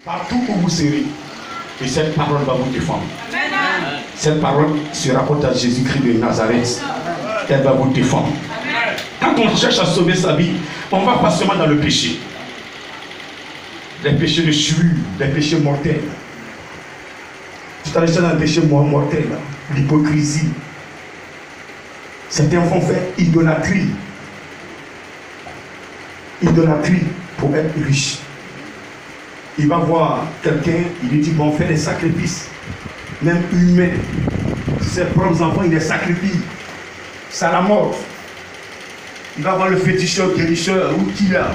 Partout où vous serez, et cette parole va vous défendre. Cette parole se rapporte à Jésus-Christ de Nazareth. Elle va vous défendre. Quand on cherche à sauver sa vie, on ne va pas seulement dans le péché. Les péchés de souillure, les péchés mortels. Tout à l'heure, c'est dans le péché mortel, l'hypocrisie. Certains vont faire idolâtrie. Idolâtrie pour être riche. Il va voir quelqu'un, il lui dit, bon, fais des sacrifices. Même humains. Ses propres enfants, il les sacrifie. C'est à la mort. Il va voir le féticheur, guérisseur, ou qui là.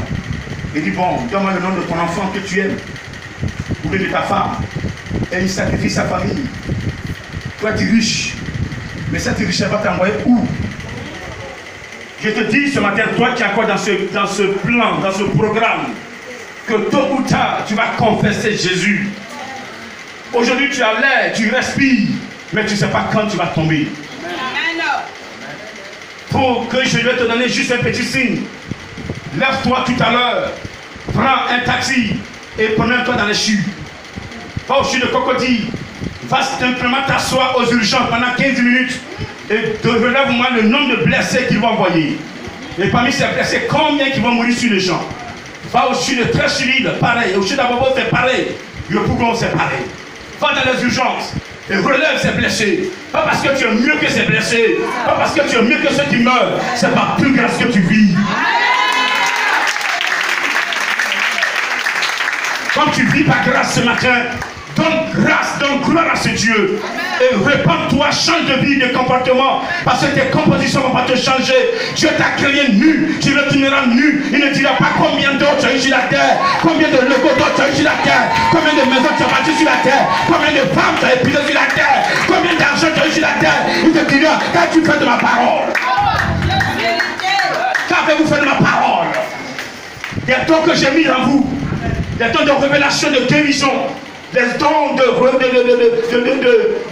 Il dit, bon, donne-moi le nom de ton enfant que tu aimes. Ou de ta femme. Et il sacrifie sa famille. Toi, tu es riche. Mais cette richesse va t'envoyer où? Je te dis ce matin, toi qui es encore dans ce plan, dans ce programme, que tôt ou tard, tu vas confesser Jésus. Aujourd'hui, tu as l'air, tu respires, mais tu ne sais pas quand tu vas tomber. Pour que je vais te donner juste un petit signe. Lève-toi tout à l'heure, prends un taxi et promène-toi dans les chutes. Va au chute de Cocody, va simplement t'asseoir aux urgences pendant 15 minutes et relève-moi le nombre de blessés qu'ils vont envoyer. Et parmi ces blessés, combien qui vont mourir sur les champs? Va au chute de Tréchiville, pareil. Au chute d'Abobo, c'est pareil. Le Pougon, c'est pareil. Va dans les urgences et relève ces blessés. Pas parce que tu es mieux que ces blessés, pas parce que tu es mieux que ceux qui meurent, c'est pas plus grâce que tu vis. Comme tu vis par grâce ce matin, donne grâce, donne gloire à ce Dieu. Et répands-toi, change de vie, de comportement. Parce que tes compositions ne vont pas te changer. Dieu t'a créé nu, tu retourneras nu. Il ne dira pas combien d'autres tu as eu sur la terre, combien de logos d'autres tu as eu sur la terre, combien de maisons tu as bâties sur la terre, combien de femmes tu as épuisées sur la terre, combien d'argent tu as eu sur la terre. Il te dira, qu'as-tu fait de ma parole? Qu'avez-vous fait de ma parole? Des dons que j'ai mis en vous, des dons de révélation, de guérison, des dons de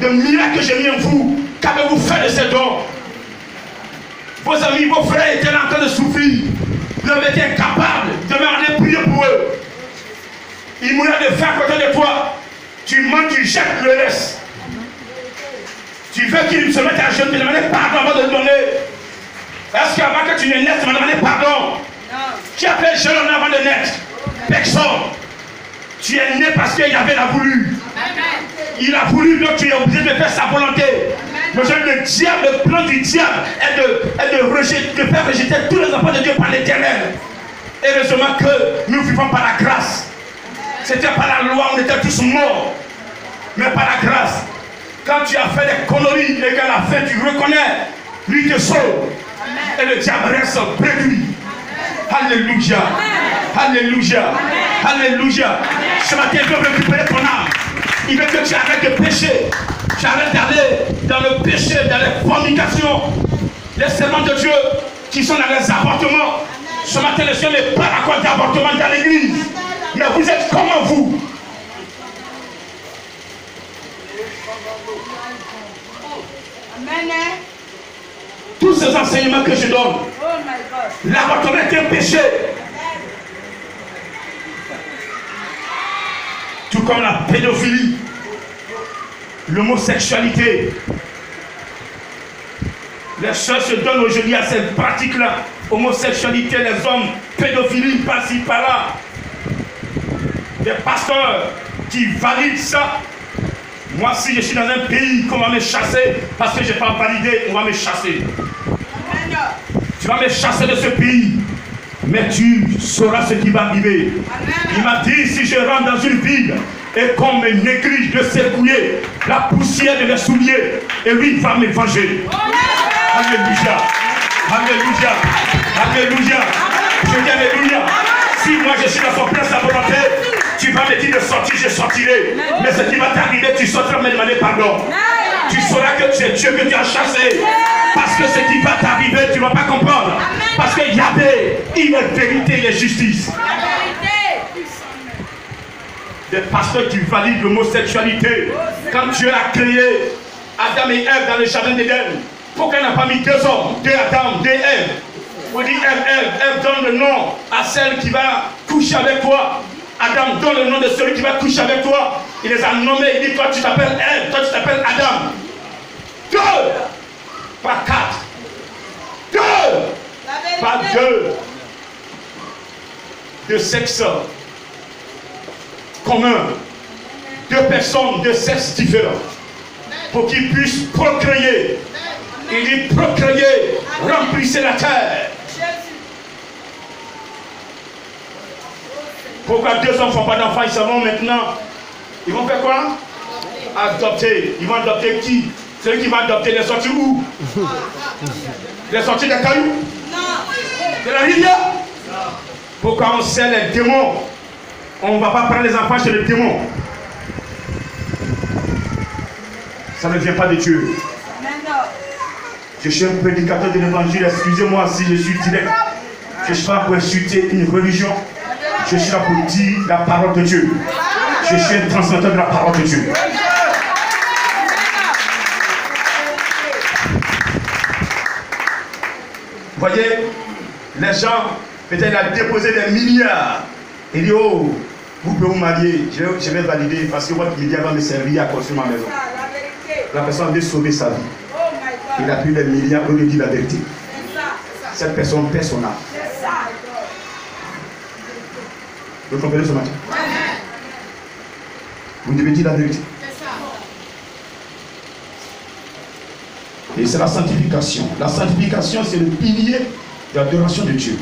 miracles que j'ai mis en vous. Qu'avez-vous fait de ces dons? Vos amis, vos frères étaient en train de souffrir. Vous avez été incapables de aller prier pour eux. Ils mouraient de faim à côté de toi. Tu mens, tu jettes le laisse. Tu veux qu'ils se mettent à genoux, te demander pardon avant de te donner. Est-ce qu'avant que tu ne naisses, tu m'as demandé pardon? Qui a fait jeune avant de naître? Personne. Tu es né parce qu'il avait la voulu. Il a voulu, donc tu es obligé de faire sa volonté. Mais le diable, le plan du diable est de faire rejeter tous les enfants de Dieu par l'Éternel. Et heureusement que nous vivons par la grâce. C'était par la loi, on était tous morts. Mais par la grâce. Quand tu as fait des conneries et qu'à la fin tu reconnais, lui te sauve. Et le diable reste près de lui. Alléluia. Alléluia. Alléluia. Ce matin, il veut récupérer ton âme. Il veut que tu arrêtes de pécher. Tu arrêtes d'aller dans le péché, dans les fornications. Les serments de Dieu qui sont dans les avortements. Ce matin, le Seigneur n'est pas d'accord d'avortement dans l'église. Mais vous êtes comment vous? Amen. Tous ces enseignements que je donne, l'avortement est un péché. Tout comme la pédophilie, l'homosexualité. Les choses se donnent aujourd'hui à cette pratique-là. Homosexualité, les hommes, pédophilie, par-ci, par-là. Des pasteurs qui valident ça. Moi, si je suis dans un pays qu'on va me chasser, parce que je n'ai pas validé, on va me chasser. Tu vas me chasser de ce pays. Mais tu sauras ce qui va arriver. Il m'a dit, si je rentre dans une ville et qu'on me néglige de secouer la poussière de mes souliers, et lui va me venger. Alléluia. Alléluia. Alléluia. Je dis alléluia. Si moi je suis dans son plein sa volonté, tu vas me dire de sortir, je sortirai. Mais ce qui va t'arriver, tu sortiras me demander pardon. Tu sauras que tu es Dieu que tu as chassé. Parce que ce qui va t'arriver, tu ne vas pas comprendre. Parce que Yahvé, il est vérité, il est justice. Des pasteurs qui valident l'homosexualité. Quand Dieu a créé Adam et Ève dans le jardin d'Éden, pourquoi il n'a pas mis deux hommes, deux Adam, deux Ève? On dit Ève donne le nom à celle qui va coucher avec toi. Adam, donne le nom de celui qui va coucher avec toi. Il les a nommés. Il dit, toi tu t'appelles Ève, toi tu t'appelles Adam. 2, pas 4. 2, pas 2. De sexe commun. 2 personnes de sexe différents. Pour qu'ils puissent procréer. Il dit procréer, remplissez la terre. Pourquoi 2 hommes ne font pas d'enfants? Ils savent maintenant. Ils vont faire quoi? Adopter. Ils vont adopter qui? Celui qui va adopter les sorties où? Les sorties des cailloux? De la rivière? Pourquoi on sait les démons? On ne va pas prendre les enfants chez les démons. Ça ne vient pas de Dieu. Je suis un prédicateur de l'évangile. Excusez-moi si je suis direct. Je ne suis pas pour insulter une religion. Je suis là pour dire la parole de Dieu. Je suis un transmetteur de la parole de Dieu. Vous voyez, les gens, peut-être il a déposé des milliards. Il dit, oh, vous pouvez vous marier. Je vais valider parce que votre milliard va me servir à construire ma maison. La personne veut sauver sa vie. Il a pris des milliards pour lui dire la vérité. Cette personne perd son âme. Vous comprenez ce matin? Vous devez dire la vérité. Et c'est la sanctification. La sanctification, c'est le pilier de l'adoration de Dieu.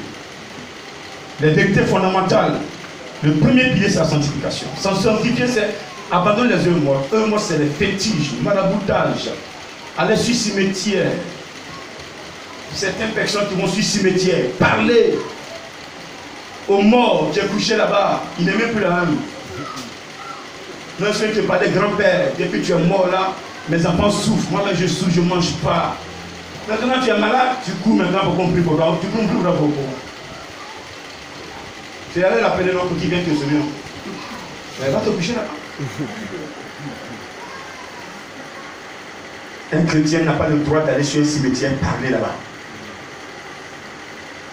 Les vérités fondamentales. Le premier pilier, c'est la sanctification. Sans sanctifier, c'est abandonner les œuvres mortes. Œuvres mortes, c'est les fétiches, le maraboutage. Aller sur cimetière. Certaines personnes qui vont sur cimetière, parler aux morts qui est couché là-bas, il n'est même plus là. Non, celui qui parle des grands-pères, depuis que tu es mort là, mes enfants souffrent, moi-même je souffre, je ne mange pas. Maintenant tu es malade, tu cours maintenant pour qu'on prie pour toi, tu cours plus pour toi. Tu es allé l'appeler l'autre qui vient te sauver. Elle va te coucher là-bas. Un chrétien n'a pas le droit d'aller sur un cimetière parler là-bas.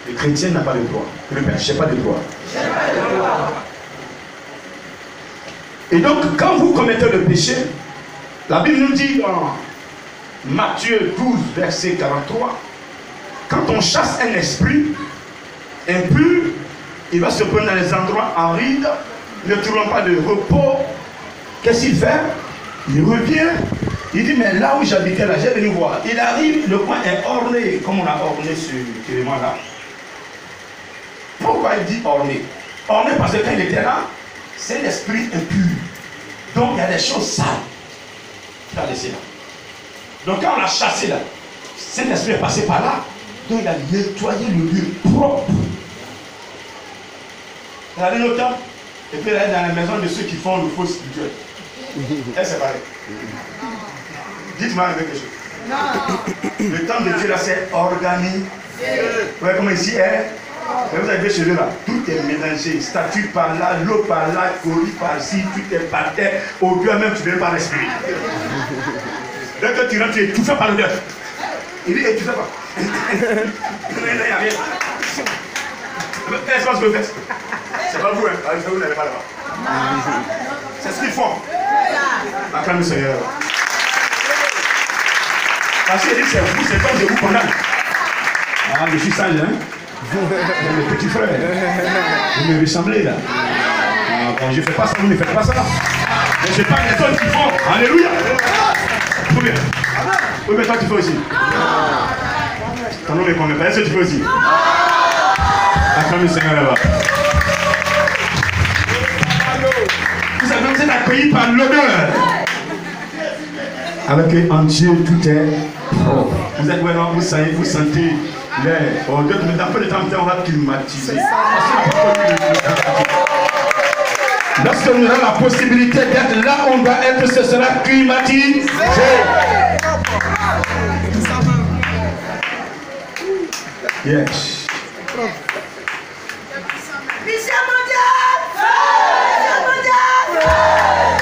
Le chrétien n'a pas le droit. Le Père, je n'ai pas le droit. Et donc, quand vous commettez le péché, la Bible nous dit dans Matthieu 12, verset 43, quand on chasse un esprit impur, il va se prendre dans les endroits arides, ne trouvant pas de repos. Qu'est-ce qu'il fait? Il revient. Il dit, mais là où j'habitais, là, j'ai venu voir. Il arrive, le coin est orné, comme on a orné ce élément-là. Pourquoi il dit orné? Orné parce que quand il était là, c'est l'esprit impur. Donc il y a des choses sales qu'il a laissées là. Donc quand on l'a chassé là, cet esprit est passé par là. Donc il a nettoyé le lieu propre. Il a donné le temps. Et puis il est dans la maison de ceux qui font le faux spirituel. Elle c'est pareil. Dites-moi quelque chose. Le temps de Dieu là c'est organisé. Vous voyez comment ici est. Mais vous avez chez eux là, tout est mélangé. Statue par là, l'eau par là, colis par-ci, tout est par terre. Au Dieu même tu ne veux pas respirer. Dès que tu rentres, tu es étouffé par l'odeur. Il dit étouffé par. Il n'y a rien. Qu'est-ce que vous faites? C'est pas vous, hein. Vous n'avez pas là-bas. C'est ce qu'ils font. Acclame le Seigneur. Parce qu'il dit c'est vous, c'est comme je vous condamne. Ah, je suis sage, hein. Mes petits frères, vous me ressemblez là. Ah, bon, je ne fais pas ça, vous ne faites pas ça. Mais je parle des autres qui font. Alléluia. Tout bien. Oui, mais toi tu fais aussi. Ton nom est combien? Est-ce que tu fais aussi? Acclame le Seigneur là-bas. Vous êtes accueillis par l'odeur. Alors qu'en Dieu tout est propre. Vous êtes vraiment, vous sentez l'air. Oh, dans peu de temps, on va climatiser. Lorsque nous avons la possibilité d'être là, on doit être, ce sera climatisé. Yes.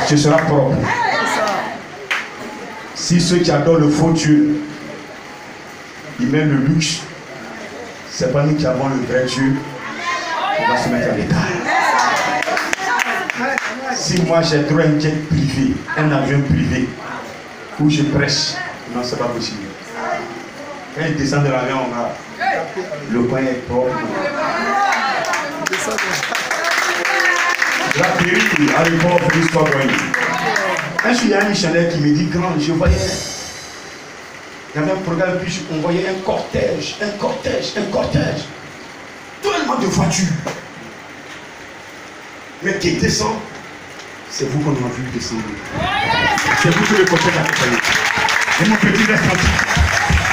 Ce sera propre. Si ceux qui adorent le faux Dieu, ils mettent le luxe, c'est pas nous qui avons le vrai Dieu, on va se mettre à l'état. Si moi j'ai droit à un jet privé, un avion privé, où je prêche, non, c'est pas possible. Quand il descend de l'avion, on a le coin est propre. La vérité, à l'époque, l'histoire de un jour, il y a un missionnaire qui me dit, grand, je voyais, il y avait un programme, puis on voyait un cortège, tellement de voitures. Mais qui descend, c'est vous qu'on a vu descendre. C'est vous que le cortège a accompagné. Et mon petit reste tranquille.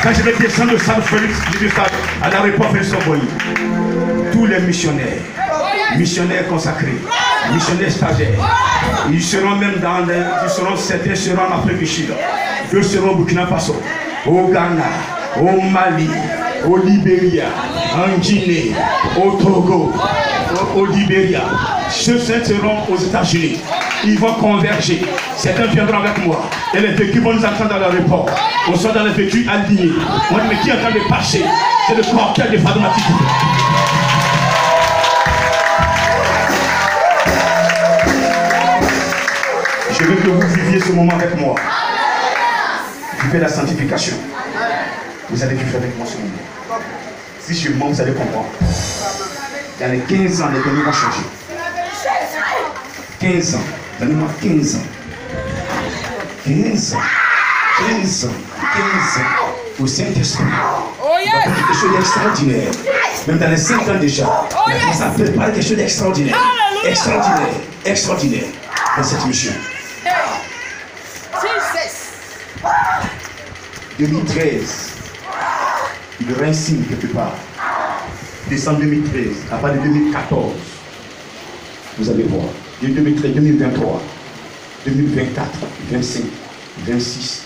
Quand je vais descendre de Salle Félix, à l'aéroport Félix Soboyi, tous les missionnaires consacrés, missionnaires stagiaires, ils seront même certains seront en Afrique du Sud, d'autres seront au Burkina Faso, au Ghana, au Mali, au Libéria, en Guinée, au Togo, au Libéria. Ceux seront aux États-Unis. Ils vont converger. Certains viendront avec moi. Et les véhicules vont nous attendre dans l'aéroport. On sera dans les véhicules alignés. On dit, mais qui est en train de passer? C'est le cortège de Fadomatique. Je veux que vous viviez ce moment avec moi. Vivez la sanctification. Vous allez vivre avec moi ce moment. Si je mens, vous allez comprendre. Dans les 15 ans, les données vont changer. 15 ans. Donnez-moi 15 ans. 15 ans. 15 ans. 15 ans. Au Saint-Esprit. Il y a quelque chose d'extraordinaire. Même dans les 5 ans déjà. Ça prépare quelque chose d'extraordinaire. Extraordinaire. Extraordinaire. Dans cette mission. 2013. Il y aura un signe quelque part. Décembre 2013, à partir de 2014, vous allez voir. 2013, 2023, 2024, 25, 26,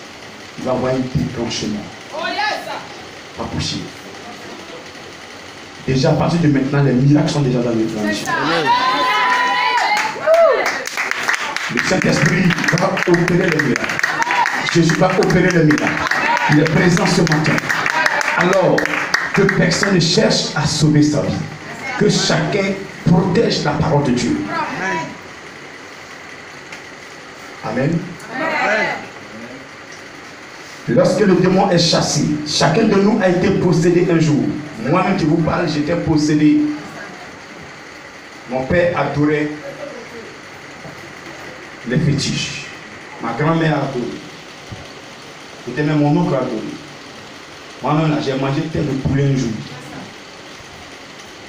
il va y avoir un déclenchement. Pas possible. Déjà à partir de maintenant, les miracles sont déjà dans les mission. Le Saint-Esprit va opérer les miracles. Jésus va opérer les miracles. Il est présent ce matin. Alors, que personne ne cherche à sauver sa vie. Que chacun protège la parole de Dieu. Amen. Amen. Lorsque le démon est chassé, chacun de nous a été possédé un jour. Moi-même qui vous parle, j'étais possédé. Mon père adorait les fétiches. Ma grand-mère adorait. C'était même mon oncle adorait. Moi-même, j'ai mangé tellement de poulet un jour.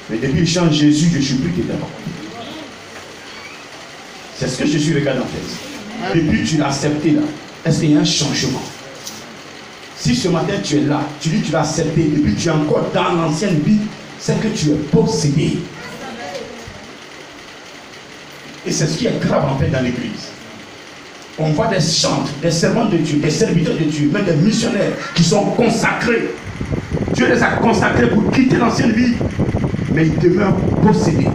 Mais depuis que je change Jésus, je ne suis plus dedans. C'est ce que je suis regardé en fait. Depuis que tu l'as accepté là, est-ce qu'il y a un changement? Si ce matin tu es là, tu dis que tu l'as accepté, et puis tu es encore dans l'ancienne vie, c'est que tu es possédé. Et c'est ce qui est grave en fait dans l'église. On voit des chantres, des servants de Dieu, des serviteurs de Dieu, même des missionnaires qui sont consacrés. Dieu les a consacrés pour quitter l'ancienne vie, mais ils demeurent possédés.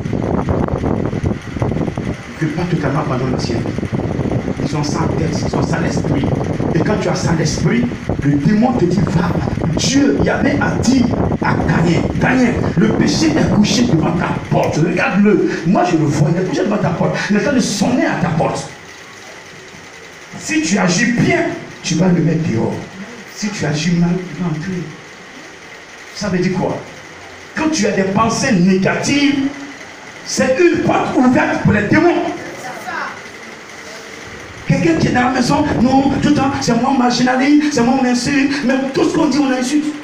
Ils ne veulent pas totalement abandonner l'ancienne vie. Ils sont sans tête, ils sont sans l'esprit. Et quand tu as sans l'esprit, le démon te dit, va. Dieu, Yahvé a dit à Caïn, le péché est couché devant ta porte. Regarde-le. Moi je le vois, il est couché devant ta porte. Il est en train de sonner à ta porte. Si tu agis bien, tu vas le mettre dehors. Si tu agis mal, il va entrer. Ça veut dire quoi? Quand tu as des pensées négatives, c'est une porte ouverte pour les démons. Quelqu'un qui est dans la maison, non, tout le temps, c'est moi on marginalise, c'est moi on insulte, même tout ce qu'on dit on insulte.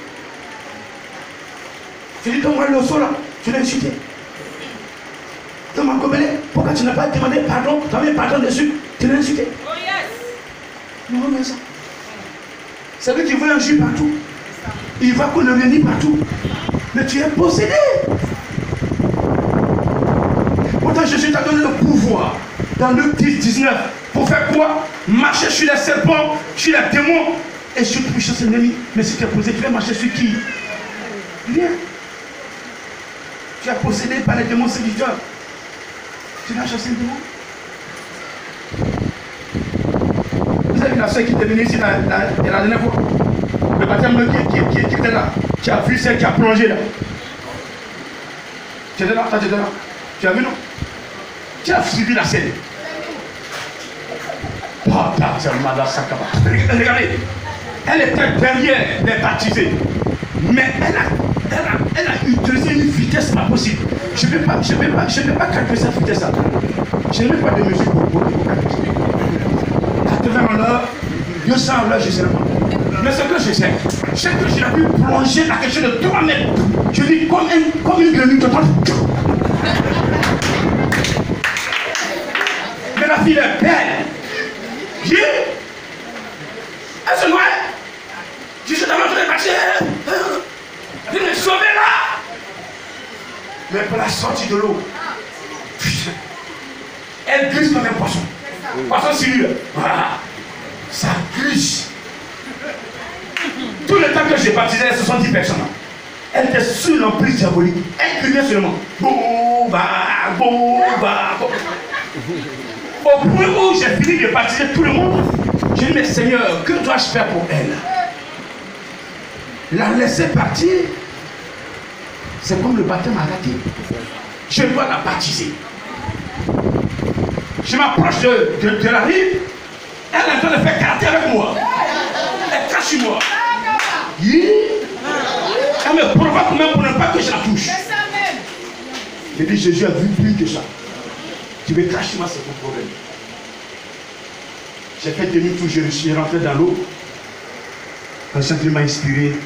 Tu dis, toi, le sol là, tu l'as insulté. Toi, ma commune, pourquoi tu n'as pas demandé pardon, tu as mis pardon dessus, tu l'as insulté. Oh yes! Non, mais ça. C'est lui qui veut un jus partout. Il va qu'on le réunit partout. Mais tu es possédé. Pourtant, Jésus t'a donné le pouvoir dans Luc 10, 19. Pour faire quoi? Marcher sur les serpents, sur les démons et sur toute puissance ennemie. Mais si tu es posé, tu vas marcher sur qui? Rien. Tu es possédé par les démons séducteurs. Tu vas chasser le démon. Vous avez vu la soeur qui était venue ici la dernière fois? Le baptême qui était là. Tu as vu celle qui a plongé là. Tu étais là, tu étais là. Tu as vu non? Tu as suivi la scène. Regardez, elle était derrière les baptisés, mais elle a utilisé une vitesse pas possible. Je ne peux pas calculer cette vitesse-là. Je n'ai pas de mesure pour calculer. 80 en l'heure, 200 en l'heure, je ne sais pas. Mais ce que je sais, c'est que je l'ai vu plonger à quelque chose de 3 mètres. Je dis comme une grenouille totale. Mais la fille est belle. Elle se noie. Je suis dans l'autre quartier. Viens me sauver là. Mais pour la sortie de l'eau, elle glisse comme un poisson. Poisson sur voilà. Ça glisse. Tout le temps que j'ai baptisé 70 personnes, elle était sous l'emprise diabolique. Elle criait seulement. Boba. Au point où j'ai fini de baptiser tout le monde, j'ai dit, mais Seigneur, que dois-je faire pour elle? La laisser partir, c'est comme le baptême à raté. Je dois la baptiser. Je m'approche de la rive, elle est en train de faire karaté avec moi. Elle crache sur moi. Elle me provoque même pour ne pas que je la touche. J'ai dit, Jésus a vu plus que ça. Tu veux cracher moi, c'est ton problème. J'ai fait demi-tour, je suis rentré dans l'eau. Le Saint-Esprit m'a inspiré.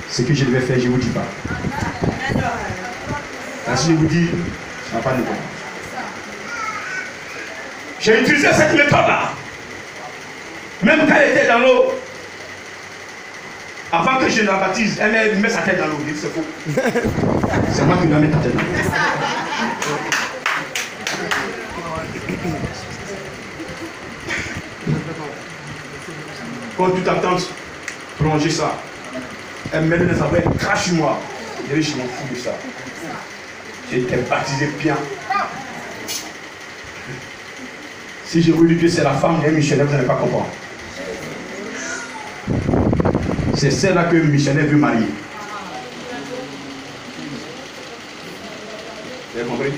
Ce que je devais faire, je ne vous dis pas. Si je vous dis, ça n'a pas de bon. J'ai utilisé cette méthode-là. Même quand elle était dans l'eau, avant que je la baptise, elle met sa tête dans l'eau. C'est faux. C'est moi qui dois mettre ta tête dans l'eau. Quand tu t'attends, plonger ça. Elle me met dans sa main, elle crache sur moi. Je dis, je m'en fous de ça. J'ai été baptisé bien. Si je vous dis que c'est la femme d'un missionnaire, vous n'allez pas comprendre. C'est celle-là que le missionnaire veut marier. Vous avez compris?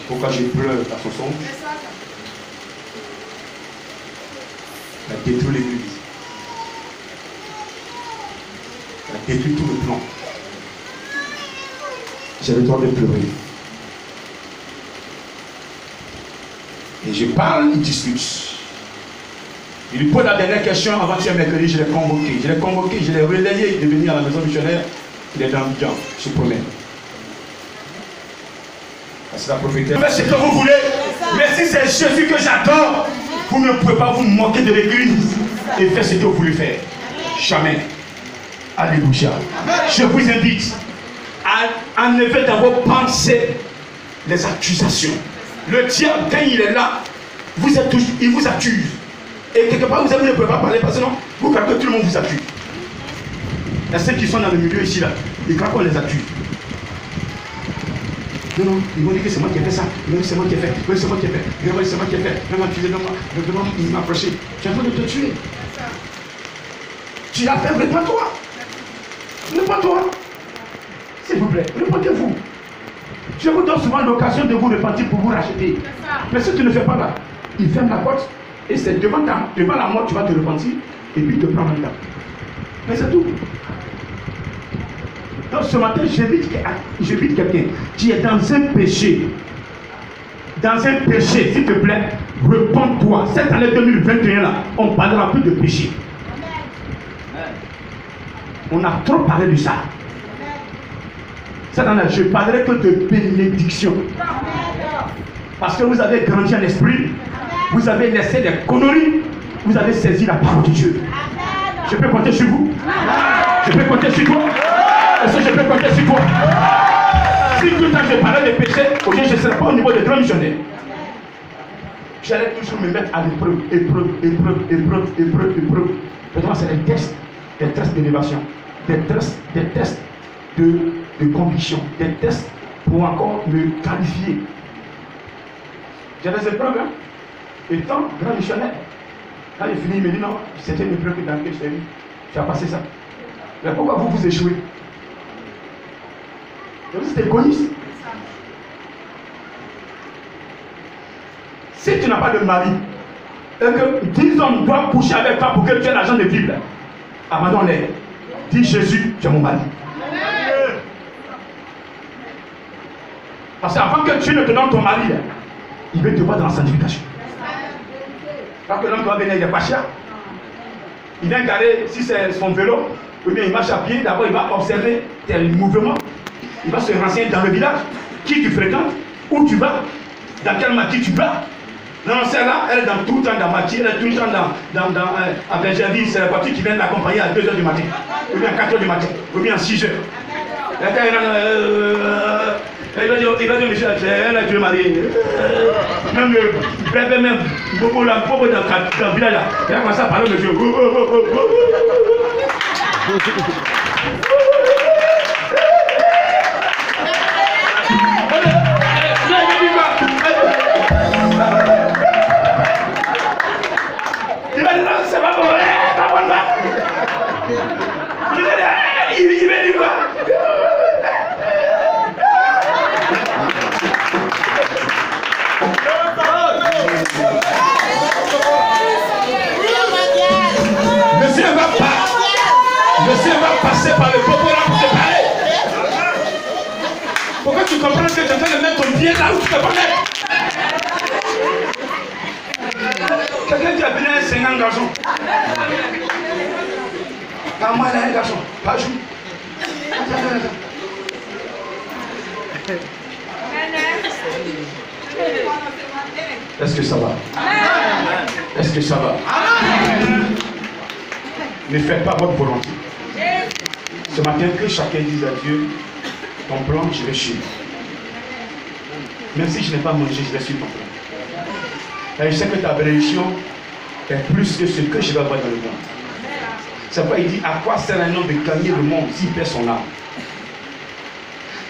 Pourquoi je pleure à son songe? Elle a détruit l'église. Elle a détruit tout le plan. J'ai le droit de pleurer. Et je parle, il discute. Il lui pose la dernière question avant-hier mercredi, je l'ai convoqué. Je l'ai relayé de venir à la maison missionnaire. Il est dans le temps, je promets. C'est la prophétie. Faites ce que vous voulez, mais si c'est Jésus que j'adore, vous ne pouvez pas vous moquer de l'église et faire ce que vous voulez faire. Jamais. Alléluia. Je vous invite à enlever dans vos pensées les accusations. Le diable, quand il est là, il vous accuse. Et quelque part, vous ne pouvez pas parler parce que non, vous croyez que tout le monde vous accuse. Il y a ceux qui sont dans le milieu ici, là, ils croient qu'on les accuse. Non, non, ils vont dire que c'est moi qui ai fait ça. Non, c'est moi qui ai fait. Oui, c'est moi qui ai fait. Oui, c'est moi qui ai fait. Non, accusé de moi. Il m'a approché. Tu es en train de te tuer. Tu as fait, réponds-toi. Réponds-toi. S'il vous plaît, répondez-vous. Je vous donne souvent l'occasion de vous repentir pour vous racheter. Mais si tu ne fais pas là, il ferme la porte et c'est devant la mort tu vas te repentir et puis te prendre là. Mais c'est tout. Donc ce matin, j'invite quelqu'un qui est dans un péché. Dans un péché, s'il te plaît, réponds-toi. Cette année 2021 là, on ne parlera plus de péché. On a trop parlé de ça. Cette année, je ne parlerai que de bénédiction. Parce que vous avez grandi en esprit, vous avez laissé des conneries, vous avez saisi la parole de Dieu. Je peux compter sur vous? Je peux compter sur toi? Est-ce que je peux compter sur toi? Si tout le temps je parlais des péchés, aujourd'hui je ne serai pas au niveau des grands missionnaires. J'allais toujours me mettre à l'épreuve, épreuve. Maintenant, c'est des tests d'élévation, des tests de conviction, des tests pour encore me qualifier. J'ai des épreuves, hein. Et tant, grand missionnaire, quand il finit, il me dit non, c'était une épreuve dans laquelle je t'ai mis. Tu as passé ça. Mais pourquoi vous échouez? Vous êtes égoïste. Si tu n'as pas de mari, Et que 10 hommes doivent coucher avec toi pour que tu aies l'argent de Bible. Abandonne-les. Dis Jésus, tu es mon mari. Parce qu'avant que tu ne te donnes ton mari, il veut te voir dans la sanctification. Parce que l'homme doit venir, il n'est pas cher. Il vient garer, si c'est son vélo, ou bien il marche à pied, d'abord il va observer tes mouvements. Il va se renseigner dans le village, qui tu fréquentes, où tu vas, dans quel maquis tu vas. Non, celle-là, elle est dans tout le temps dans maquis, elle est tout le temps à Bergerville, c'est la voiture qui vient l'accompagner à 2h du matin, ou bien à 4h du matin, ou bien à 6h. Il va dire, monsieur, elle a tué Marie. Même le bébé, même, beaucoup dans le village, il a commencé à parler, monsieur. Il va dire, non, c'est pas bon, pas bon, pas. Il va dire quoi? Monsieur va passer par le popo là pour te parler. Pourquoi tu comprends que tu es en train de mettre ton pied là où tu te connais? Quelqu'un qui a venu un 50 garçon. Pas moi là, un garçon. Pas jour. Est-ce que ça va? Est-ce que ça va? Ne faites pas votre volonté. Ce matin, que chacun dise à Dieu, ton plan, je vais suivre. Même si je n'ai pas mangé, je vais suivre ton plan. Et je sais que ta bénédiction est plus que ce que je vais avoir dans le monde. C'est pourquoi il dit, à quoi sert un homme de gagner le monde s'il perd son âme?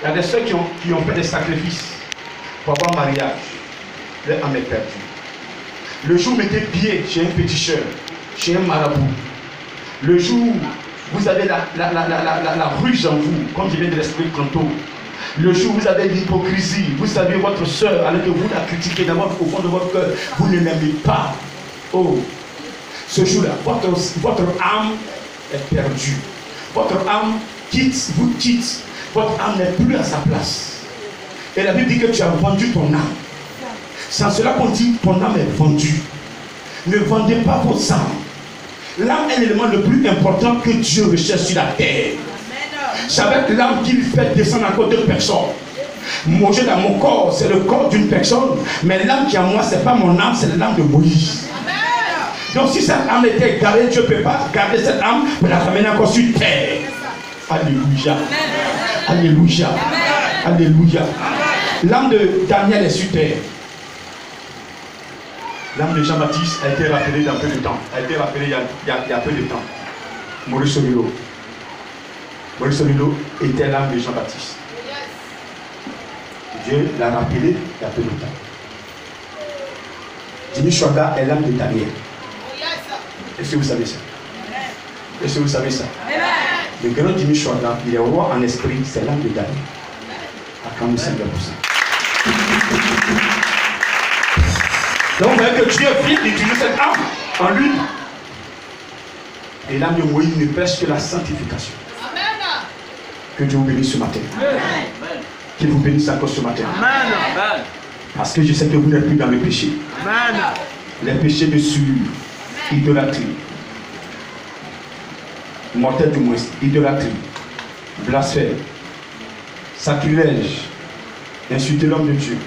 Il y a des soeurs qui ont fait des sacrifices pour avoir un mariage. Leur âme est perdue. Le jour où vous mettez pied chez un féticheur, chez un marabout, le jour où vous avez la ruse en vous, comme je viens de l'expliquer tantôt, le jour où vous avez l'hypocrisie, vous savez votre soeur, alors que vous la critiquez au fond de votre cœur, vous ne l'aimez pas. Oh, ce jour-là, votre âme est perdue. Votre âme vous quitte. Votre âme n'est plus à sa place. Et la Bible dit que tu as vendu ton âme. C'est en cela qu'on dit ton âme est vendue. Ne vendez pas vos âmes. L'âme est l'élément le plus important que Dieu recherche sur la terre. C'est avec l'âme qu'il fait descendre encore deux personnes. Mon Dieu dans mon corps, c'est le corps d'une personne. Mais l'âme qui est en moi, ce n'est pas mon âme, c'est l'âme de Moïse. Donc si cette âme était égarée, Dieu ne peut pas garder cette âme pour la ramener encore sur terre. Alléluia. Alléluia. Alléluia. L'âme de Daniel est sur terre. L'âme de Jean-Baptiste a été rappelée dans peu de temps. A été rappelée il y a peu de temps. Maurice Solilo. Maurice Solilo était l'âme de Jean-Baptiste. Dieu l'a rappelé il y a peu de temps. Jimmy Chouaga est l'âme de Daniel. Est-ce que vous savez ça? Est-ce que vous savez ça? Le grand Jimmy Chouaga, il est roi en esprit, c'est l'âme de Daniel. À 45%. Donc vous voyez que Dieu vient d'utiliser cette âme en lui. Et l'âme de Moïse ne prêche que la sanctification. Amen. Que Dieu vous bénisse ce matin. Qu'il vous bénisse encore ce matin. Amen. Parce que je sais que vous n'êtes plus dans le péché. Amen. Les péchés de souillure, idolâtrie, mortel du moins, idolâtrie, blasphème, sacrilège, insulter l'homme de Dieu,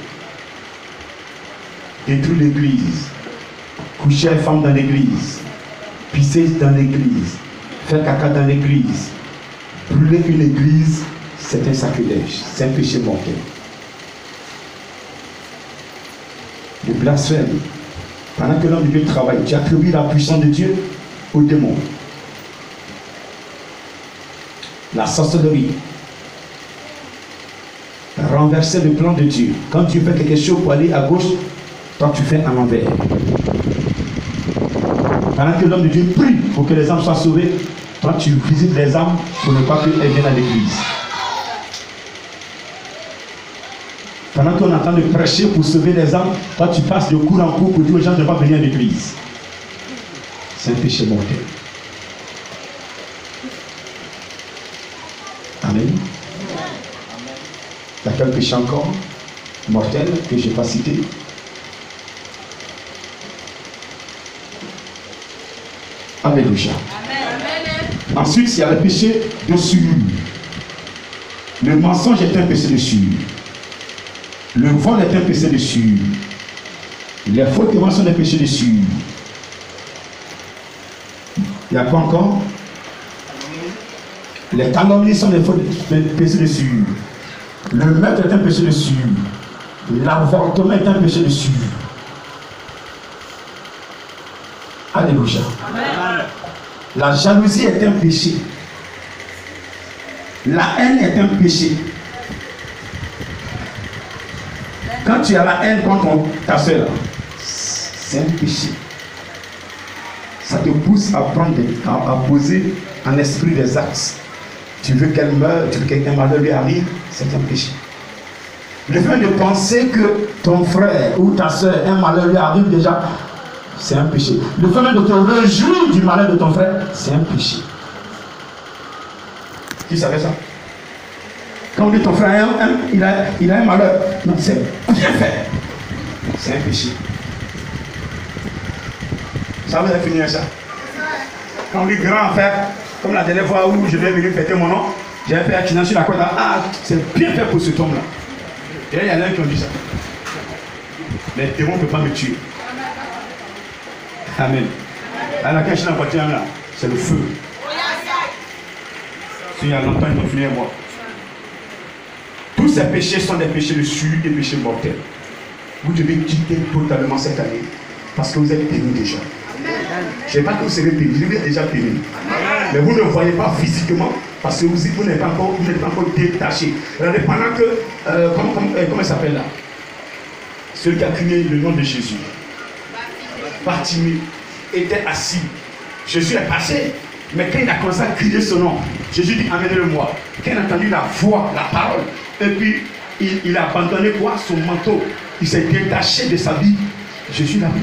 détruire l'église, coucher une femme dans l'église, pisser dans l'église, faire caca dans l'église, brûler une église, c'est un sacrilège, c'est un péché mortel. Le blasphème, pendant que l'homme de Dieu travaille, tu attribues la puissance de Dieu au démon. La sorcellerie, renverser le plan de Dieu. Quand tu fais quelque chose pour aller à gauche, toi tu fais à l'envers. Pendant que l'homme de Dieu prie pour que les âmes soient sauvées, toi tu visites les âmes pour ne pas qu'elles viennent à l'église. Pendant qu'on est en train de prêcher pour sauver les âmes, toi tu passes de cours en cours pour dire aux gens de ne pas venir à l'église. C'est un péché mortel. Amen. Il y a quel péché encore mortel que je n'ai pas cité? Alléluia. Ensuite, il y a le péché de souillure. Le mensonge est un péché de souillure. Le vol est un péché de souillure. Les faux témoins sont des péchés de souillure. Il y a quoi encore? Les calomnies sont des péchés de souillure. Le meurtre est un péché de souillure. L'avortement est un péché de souillure. Alléluia. La jalousie est un péché. La haine est un péché. Quand tu as la haine contre ta soeur, c'est un péché. Ça te pousse à poser en esprit des actes. Tu veux qu'elle meure, tu veux qu'un malheur lui arrive, c'est un péché. Le fait de penser que ton frère ou ta soeur, un malheur lui arrive déjà, c'est un péché. Le fait de te réjouir du malheur de ton frère, c'est un péché. Qui savait ça? Quand on dit ton frère il a un malheur, non, c'est bien fait. C'est un péché. Ça va finir ça. Quand on dit grand frère, comme la dernière fois où je vais venir fêter mon nom, j'ai fait accident sur la côte. Ah, c'est bien fait pour ce homme-là. Et il y en a qui ont dit ça. Les démons ne peuvent pas me tuer. Amen. Alors quand je suis dans la voiture là, c'est le feu. S'il y a longtemps, ils m'ont fini moi. Tous ces péchés sont des péchés de souillure, des péchés mortels. Vous devez quitter totalement cette année. Parce que vous êtes pénis déjà. Je ne sais pas que vous serez pénis, vous êtes déjà pénis. Mais vous ne le voyez pas physiquement parce que vous n'êtes pas encore détaché. Regardez, pendant que, comment il s'appelle là? Celui qui a crié le nom de Jésus. Bartimée était assis. Jésus est passé. Mais quand il a commencé à crier son nom, Jésus dit amenez-le-moi. Quand il a entendu la voix, la parole, et puis il a abandonné quoi? Son manteau. Il s'est détaché de sa vie. Jésus l'a vu.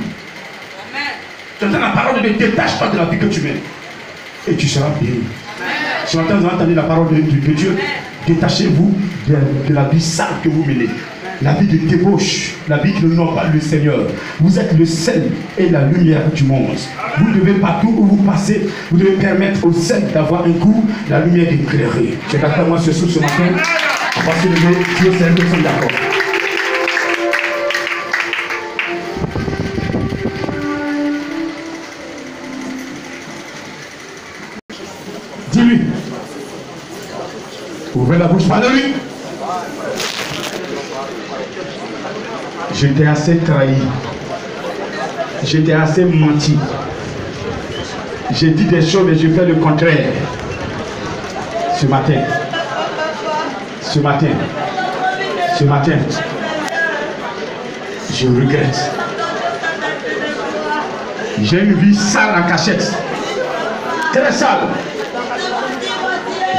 Tu entends la parole, ne détache pas de la vie que tu mènes. Et tu seras béni. Ce matin, vous avez entendu la parole de Dieu. Détachez-vous de la vie sale que vous menez. La vie de débauche, la vie qui n'honore pas le Seigneur. Vous êtes le sel et la lumière du monde. Vous devez partout où vous passez, vous devez permettre au sel d'avoir un goût, la lumière d'éclairer. C'est d'accord moi ce matin. Parce que Dieu c'est un personne d'accord. Dis-lui. Ouvrez la bouche, parle-lui. J'étais assez trahi. J'étais assez menti. J'ai dit des choses et j'ai fait le contraire. Ce matin. Je regrette. J'ai une vie sale en cachette. Très sale.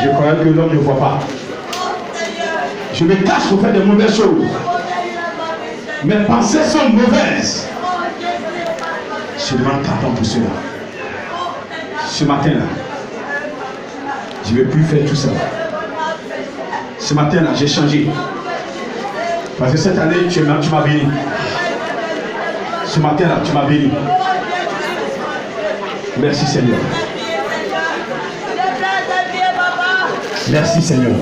Je croyais que l'homme ne voit pas. Je me cache pour faire de mauvaises choses. Mes pensées sont mauvaises. Je demande pardon pour cela. Ce matin-là, je ne vais plus faire tout ça. Ce matin-là, j'ai changé. Parce que cette année, tu m'as béni. Ce matin-là, tu m'as béni. Merci Seigneur. Merci Seigneur.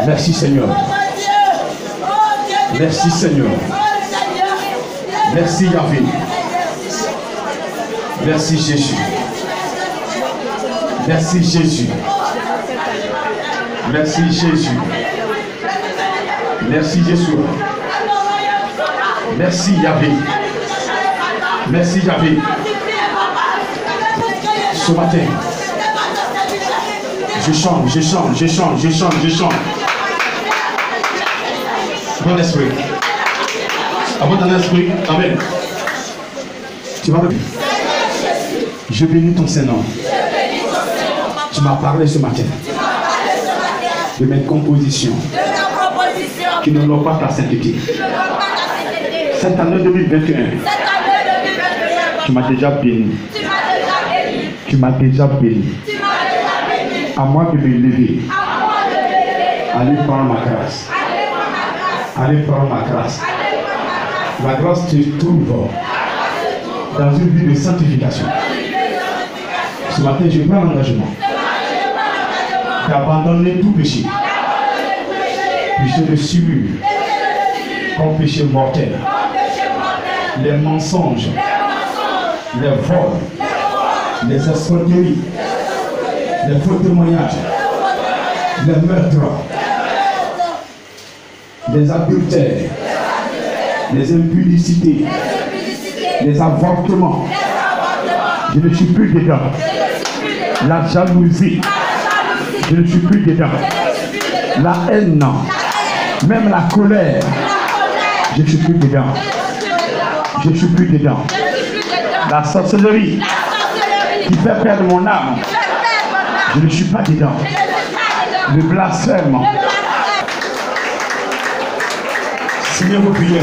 Merci Seigneur. Merci Seigneur. Merci Yahvé. Merci Jésus. Merci Jésus. Merci Jésus. Merci Jésus. Merci Yahvé. Merci Yahvé. Ce matin, je change. Bon esprit. À bon esprit. Amen. Tu vas le. Je bénis ton Saint-Nom. Tu m'as parlé ce matin de mes compositions qui n'honorent pas ta sainteté. Cette année 2021, Tu m'as déjà béni. Tu m'as déjà béni. À moi de me lever. Allez prendre ma grâce. Allez prendre ma grâce. La grâce te trouve dans une vie de sanctification. Ce matin, je prends l'engagement d'abandonner tout péché. Péché de sueur, comme péché mortel. Les mensonges, les vols, les escroqueries, les faux témoignages, les meurtres, les adultères, les impudicités, les avortements. Je ne suis plus dedans. La jalousie, je ne suis plus dedans. La haine, même la colère, je ne suis plus dedans. Je ne suis plus dedans. La sorcellerie qui fait perdre mon âme, je ne suis pas dedans. Le blasphème. Signez vos prières.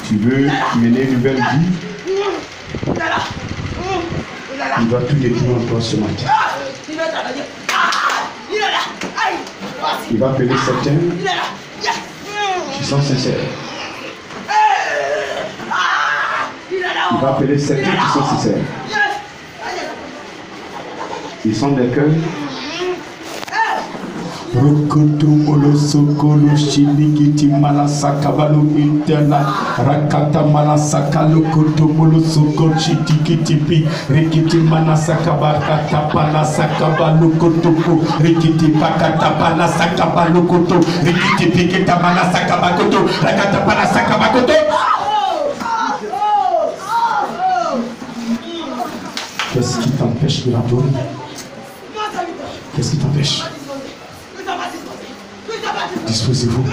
Tu veux mener une nouvelle vie? Il doit tout détruire en toi ce matin. Il va appeler certains qui sont sincères. Il va appeler certains qui sont sincères. Ils sont des cœurs. Rokoto molo sokolo shinikiti malasaka balu interna rakata malasaka lokoto molo sokolo shitikiti pi rikiti manasaka bakata palasaka balu kotopo rikiti pakata palasaka balu koto rikiti pikita manasaka bakoto rakata palasaka bakoto. Qu'est-ce qui t'empêche de l'adorer? Qu'est-ce qui t'empêche? Disposez-vous.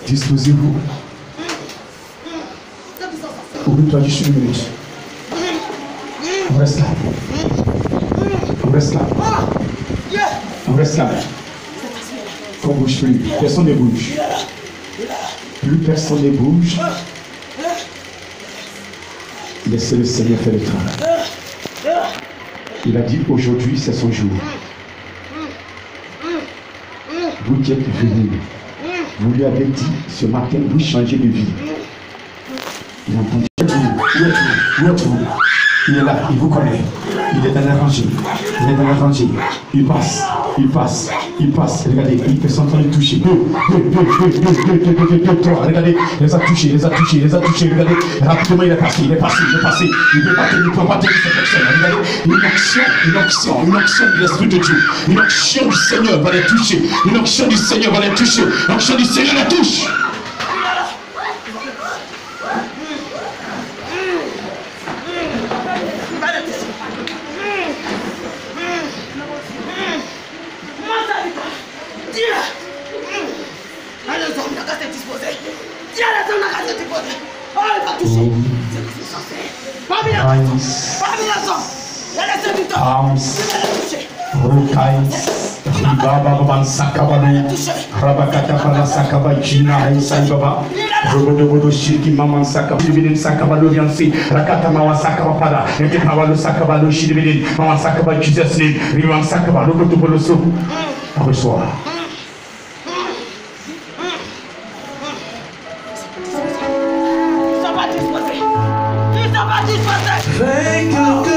Disposez-vous. Oublie-toi juste une minute. On reste là. On reste là. On reste là. On ne bouge plus. Personne ne bouge. Plus personne ne bouge. Laissez le Seigneur faire le travail. Il a dit aujourd'hui c'est son jour. Vous qui êtes venus, vous lui avez dit ce matin, vous changez de vie. Il a entendu. Où êtes-vous? Il est là, il vous connaît. Il est dans la rangée. Il est dans la rangée. Il passe. Regardez, il peut s'entendre toucher. Deux, trois. Regardez, il les a touchés. Regardez, rapidement il est passé. Il ne peut pas tenir cette personne. Regardez, une onction de l'Esprit de Dieu. Une onction du Seigneur va les toucher. Une onction du Seigneur va les toucher. L'onction du Seigneur les touche. Reçois. Fais quelque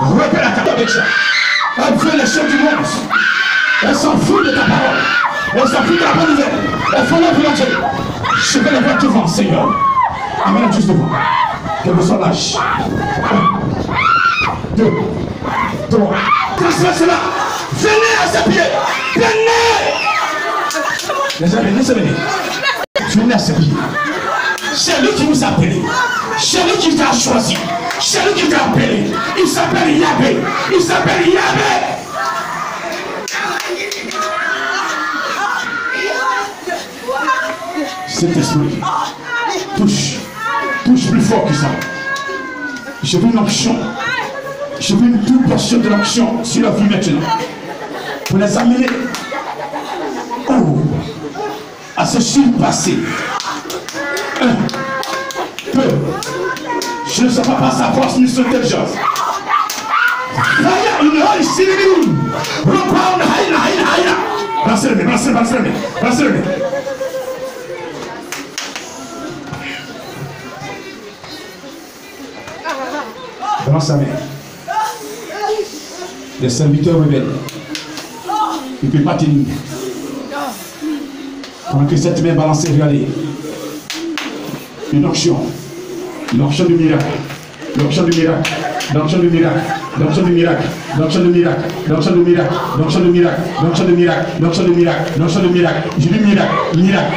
Repère la table avec ça. Elle fait les choses du monde. Elle s'en fout de ta parole. Elle s'en fout de la bonne nouvelle. Elle fait la volonté. Je vais les voir devant, Seigneur. Amène juste devant. Que vous soyez lâche. 1, 2, 3. Transfère cela. Venez à ses pieds. Venez. Les amis, laissez-les. Venez à ses pieds. C'est lui qui vous a appelé. C'est lui qui t'a choisi. C'est lui qui t'a appelé. Il s'appelle Yahvé. Il s'appelle Yahvé. Cet esprit, touche plus fort que ça. Je veux une onction. Je veux une toute portion de l'onction sur la vie maintenant. Pour les amener à se surpasser. 1, 2. Je ne sais pas par sa force ni son intelligence. Brancez-le. Dans sa main. Les serviteurs rebelles. Il ne peut pas tenir. Pendant que cette main balancée, regardez. Une onction du miracle. L'onction du miracle. L'onction du miracle. L'onction du miracle. L'onction du miracle. L'onction du miracle. L'onction du miracle. L'onction du miracle. L'onction du miracle. L'onction du miracle. J'ai dit miracle. Miracle.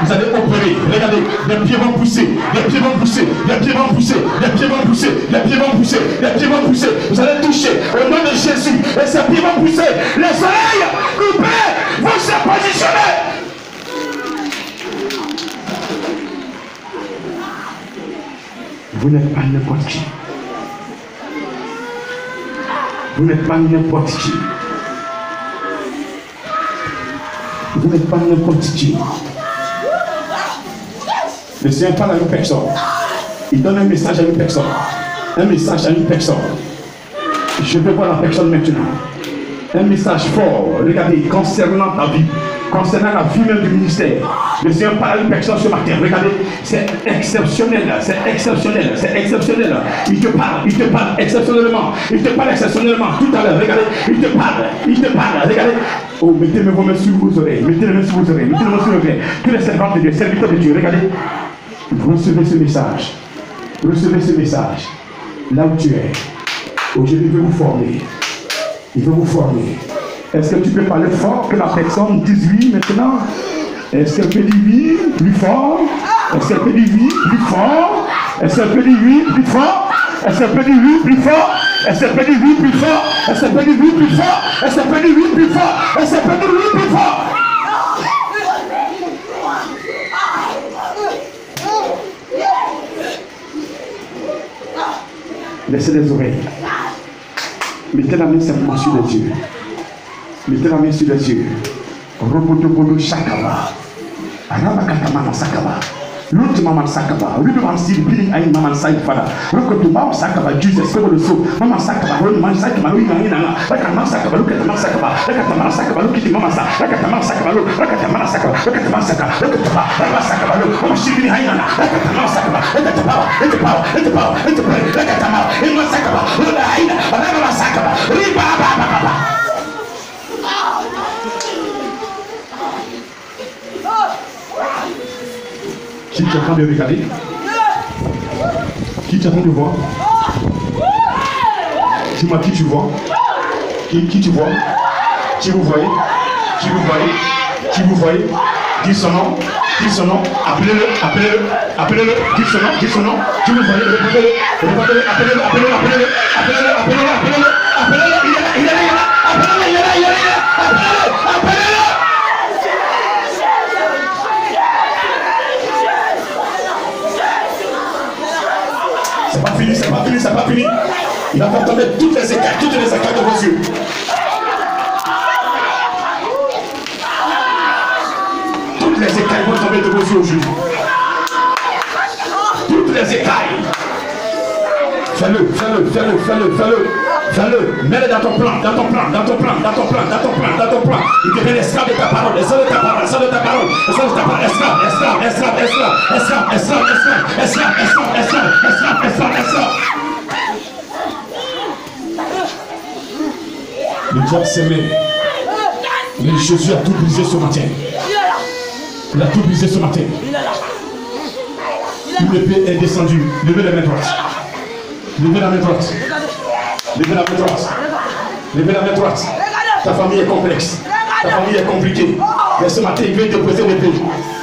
Vous allez opérer. Regardez. Les pieds vont pousser. Les pieds vont pousser. Les pieds vont pousser. Les pieds vont pousser. Les pieds vont pousser. Les pieds vont pousser. Vous allez toucher au nom de Jésus. Et ces pieds vont pousser. Les oreilles coupées vont se positionner. Vous n'êtes pas n'importe qui. Vous n'êtes pas n'importe qui. Vous n'êtes pas n'importe qui. Le Seigneur parle à une personne. Il donne un message à une personne. Un message à une personne. Je vais voir la personne maintenant. Un message fort. Regardez, concernant ta vie. Concernant la vie même du ministère. Le Seigneur parle à une personne ce matin. Regardez, c'est exceptionnel. C'est exceptionnel. C'est exceptionnel. Il te parle exceptionnellement. Il te parle exceptionnellement. Tout à l'heure, regardez, il te parle. Regardez. Oh, mettez vos mains sur vos oreilles. Mettez les mains sur vos oreilles. Mettez les mains sur vos oreilles. Tous les servants de Dieu, serviteurs de Dieu, regardez. Recevez ce message. Recevez ce message. Là où tu es. Aujourd'hui, il veut vous former. Il veut vous former. Est-ce que tu peux parler fort que la personne dise oui maintenant? Est-ce qu'elle peut dire oui plus fort? Est-ce qu'elle peut dire oui plus fort? Est-ce qu'elle peut dire oui plus fort? Est-ce qu'elle peut dire oui plus fort? Est-ce qu'elle peut dire oui plus fort? Est-ce qu'elle peut dire oui plus fort? Est-ce qu'elle peut dire oui plus fort? Est-ce qu'elle peut dire oui plus fort? Laissez les oreilles. Mettez la main simplement sur les yeux. Mettez la main sur les yeux. Robotobodo Shakaba. Rabakatamana Sakaba. L'ultima Sakaba. Ruduman Sil Billing Ain Maman Sai Fada. Rokotumba Sakaba. Jesus, go to the soul. Mama Sakaba. Roman Sakaba. Ruina. Rakatama Sakaba. Look at the Masakaba. Rakatama Sakaba. Look at the Mama Sa. Rakatama Sakaba. Look. Rakatama Sakaba. Rakatama Sakaba. Rakatama Sakaba. Look. Mama Shibini Haina. Rakatama Sakaba. Let the power. Rakatama. In Masakaba. Rula Haina. Rakatama Sakaba. Riba Baba. Qui est en train de regarder? Qui est en train de voir? Dis-moi qui tu vois? Qui tu vois? Qui vous voyez? Qui vous voyez? Qui vous voyez? Dis son nom. Dis son nom. Appelez-le. Dis son nom. Qui vous voyez? Répétez-le. Appelez-le. Il est là. Appelez-le. C'est pas fini. Il va faire tomber toutes les écailles de vos yeux. Toutes les écailles vont tomber de vos yeux aujourd'hui. Toutes les écailles. Fais-le. Mets-le dans ton plan. Il devient esclave de ta parole. Esclave de ta parole. Esclave. diable s'aimait. Mais Jésus a tout brisé ce matin. Il a tout brisé ce matin. Une épée est descendue. Levez la main droite. Levez la main droite. Levez la main droite. Levez la main droite. Ta famille est complexe. Ta famille est compliquée. Mais ce matin, il vient te poser l'épée.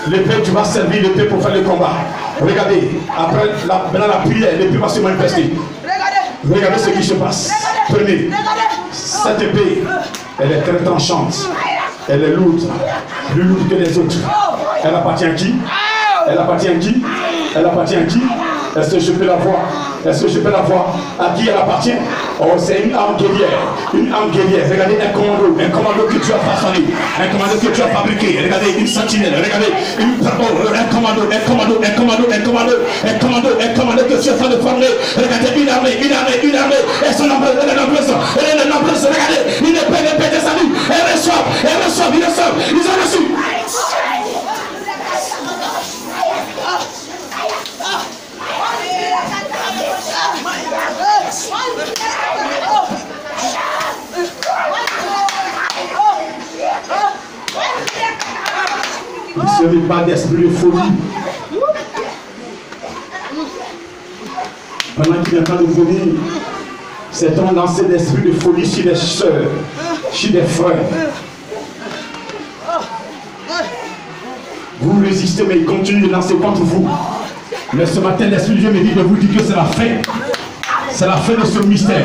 L'épée, tu vas servir l'épée pour faire le combat. Regardez, après la prière, l'épée va se manifester. Regardez ce qui se passe. Prenez. Cette épée, elle est très tranchante. Elle est lourde. Plus lourde que les autres. Elle appartient à qui? Elle appartient à qui? Elle appartient à qui? Est-ce que je peux la voir? Est-ce que je peux la voir? À qui elle appartient? Oh, c'est une arme guerrière. Une arme guerrière. Regardez un commando que tu as façonné. Un commando que tu as fabriqué. Regardez une sentinelle. Regardez un commando que tu es en train de former. Regardez une armée. Elles sont nombreuses. Elle est nombreuse. Regardez, une épée descendue. Elle reçoit. Ils ont reçu. Il ne serait pas d'esprit de folie. Pendant qu'il est en train de venir, c'est un lancer d'esprit de folie chez les soeurs, chez les frères. Vous résistez, mais il continue de lancer contre vous. Mais ce matin, l'Esprit de Dieu me dit de vous dire que c'est la fin. C'est la fin de ce mystère.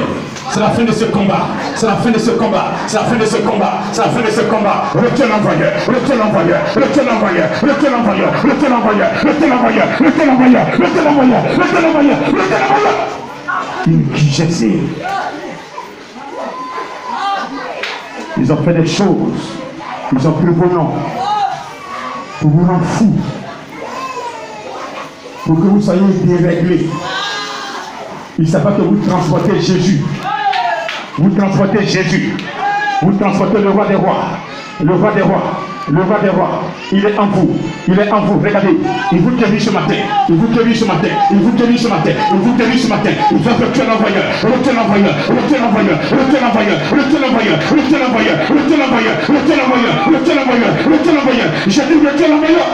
C'est la fin de ce combat. C'est la fin de ce combat. C'est la fin de ce combat. C'est la fin de ce combat. Retiens l'envoyeur. Retiens l'envoyeur. Retiens l'envoyeur. Retiens l'envoyeur. Retiens l'envoyeur. Retiens l'envoyeur. Retiens l'envoyeur. Retiens l'envoyeur. Retiens l'envoyeur. Retiens l'envoyeur. Une guichette. Ils ont fait des choses. Ils ont pris vos noms pour vous rendre fou. Pour que vous soyez déréglés. Il ne savent pas que vous transportez Jésus. Vous transportez Jésus. Vous transportez le roi des rois. Le roi des rois. Le roi des rois. Il est en vous. Il est en vous. Regardez. Il vous guérit ce matin. Il vous guérit ce matin. Il vous guérit ce matin. Il vous guérit ce matin. Il va faire l'envoyeur. Retiens l'envoyeur. Retiens l'envoyeur. Retiens l'envoyeur. Retiens l'envoyeur. Retiens l'envoyeur. Retiens l'envoyeur. Retiens l'envoyeur. Retiens l'envoyeur. Retiens l'envoyeur. J'ai dit retiens l'envoyeur.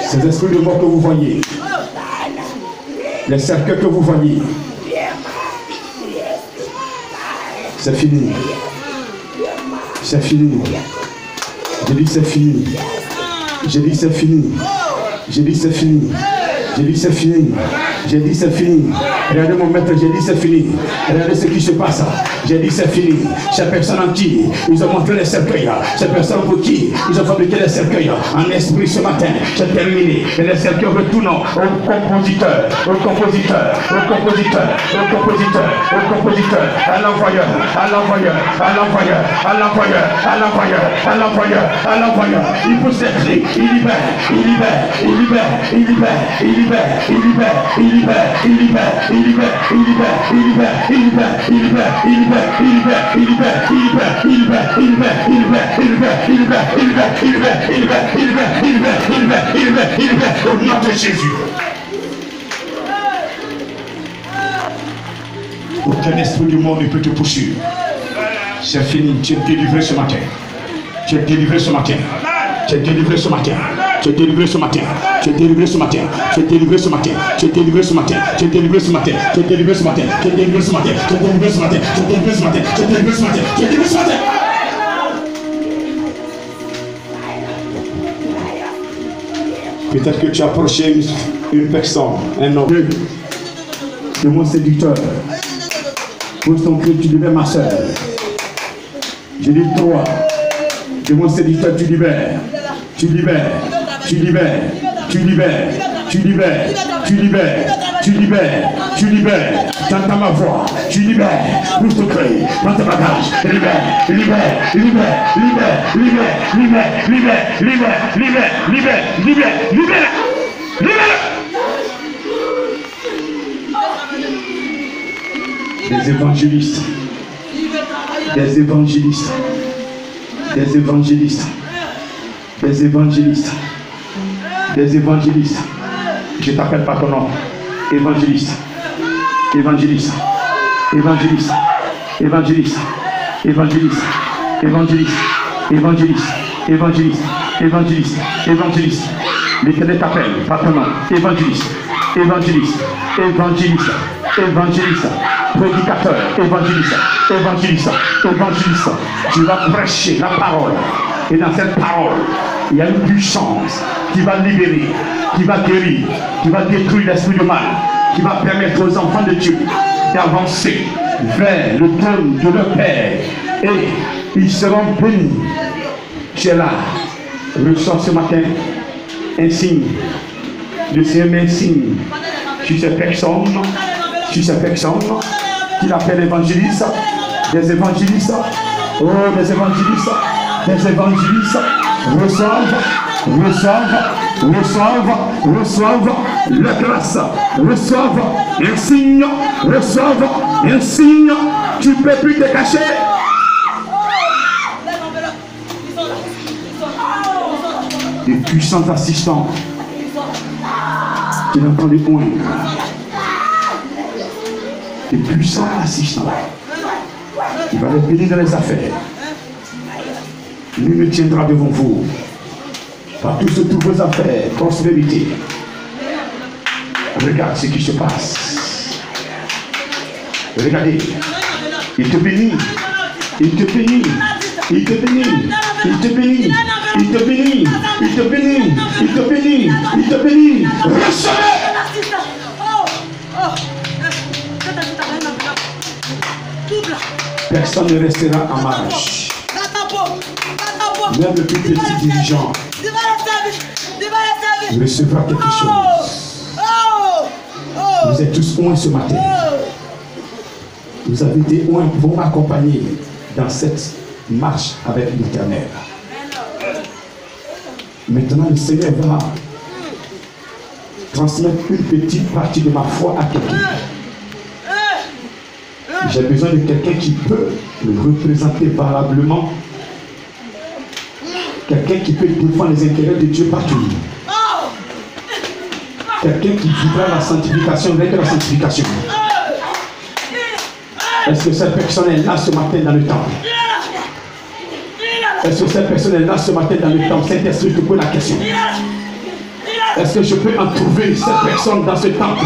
Ces esprits de mort que vous voyez, les cercueils que vous voyez, c'est fini. C'est fini. Je dis c'est fini. Je dis c'est fini. Je dis c'est fini. Je dis c'est fini. J'ai dit c'est fini. Regardez mon maître, j'ai dit c'est fini. Regardez ce qui se passe. J'ai dit c'est fini. Ces personnes en qui ils ont montré les cercueils. Ces personnes pour qui ils ont fabriqué les cercueils. En esprit ce matin, j'ai terminé. Et les cercueils retournent au compositeur, à l'envoyeur, à l'envoyeur. Il pousse les cris, il au nom de Jésus. Aucun esprit du monde ne peut te poursuivre. C'est fini, tu es délivré ce matin. Tu es délivré ce matin. Tu es délivré ce matin. Tu es délivré ce matin. Tu es délivré ce matin. Tu es délivré ce matin. Tu es délivré ce matin. Tu es délivré ce matin. Tu es délivré ce matin. Tu es délivré ce matin. Tu es délivré ce matin. Tu es délivré ce matin. Tu es délivré ce matin. Tu es délivré ce matin. Peut-être que tu as approché une personne, un homme, de mon séducteur. Pose ton cri, tu libères ma soeur. Je dis toi, de mon séducteur, tu libères. Tu libères, tu libères, tu libères, tu libères, tu libères, tu libères, tu libères. T'entends ma voix, tu libères. Pousse ton cri, prends tes bagages, libère, libère, libère, libère, libère, libère, libère, libère, libère, libère, libère, libère, libère. Des évangélistes, des évangélistes, des évangélistes, des évangélistes, des évangélistes. Je t'appelle par ton nom. évangéliste, évangéliste, évangéliste, évangéliste, évangéliste, évangéliste, évangéliste, évangéliste, évangéliste, évangéliste. L'Éternel t'appelle, pas ton nom. Évangéliste, évangéliste, évangéliste, évangéliste, prédicateur, évangéliste, évangéliste, évangéliste. Tu vas prêcher la parole. Et dans cette parole, il y a une puissance qui va libérer, qui va guérir, qui va détruire l'esprit de mal, qui va permettre aux enfants de Dieu d'avancer vers le trône de leur Père. Et ils seront bénis. Tu es là. Reçois ce matin un signe. Le Seigneur met un signe sur ces personnes, qu'il appelle évangélistes, des évangélistes, oh, des évangélistes, reçoivent la grâce, reçoivent un signe, tu ne peux plus te cacher. Des puissants assistants qui l'entendent les points. Des puissants assistants. Il va les bénir dans les affaires. Lui me tiendra devant vous. Par toutes vos affaires, prospérité. Regarde ce qui se passe. Regardez. Il te bénit. Il te bénit. Il te bénit. Il te bénit. Il te bénit. Il te bénit. Il te bénit. Il te bénit. Recevez. Personne ne restera en marche. Même le plus petit dirigeant recevra quelque chose. Vous êtes tous oints ce matin. Vous avez été oints pour m'accompagner dans cette marche avec l'Éternel. Maintenant, le Seigneur va transmettre une petite partie de ma foi à quelqu'un. J'ai besoin de quelqu'un qui peut le représenter valablement. Quelqu'un qui peut défendre les intérêts de Dieu partout. Quelqu'un qui vivra la sanctification avec la sanctification. Est-ce que cette personne est là ce matin dans le temple? Est-ce que cette personne est là ce matin dans le temple? Saint-Esprit, je te pose la question. Est-ce que je peux en trouver cette personne dans ce temple?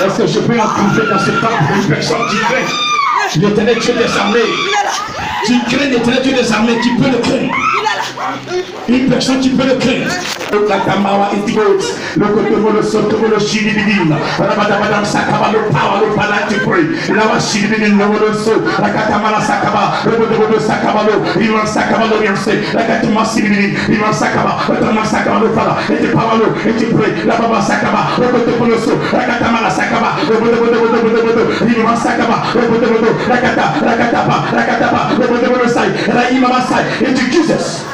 Est-ce que je peux en trouver dans ce temple une personne qui craint l'Éternel Dieu des armées? Qui craint l'Éternel Dieu des armées, qui peut le craindre? Une personne qui peut le craindre. La Tamawa et Tigos, le côté de Soto, le Chilibidine, Rabadabadam Sakaba, le power, le palatipri, la Chilibidine, le So, la Katamala Sakaba, le Bodo Sakabalo, Ivan Sakabalo, la Katama Silibidine, Ivan Sakaba, le Tama Sakaba, le Fala, et le Pavalo, et le Pré, la Baba Sakaba, le côté de So, la Katamala Sakaba, le Bodo, Ivan Sakaba, le Bodo, la Katapa, le Bodo Sai, la Imama Sai, et du Jesus.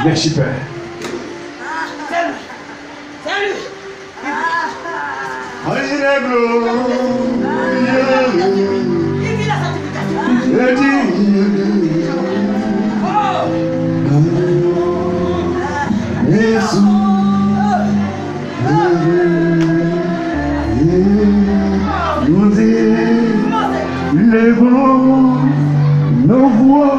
Merci Père. Salut. Nous élevons nos voix.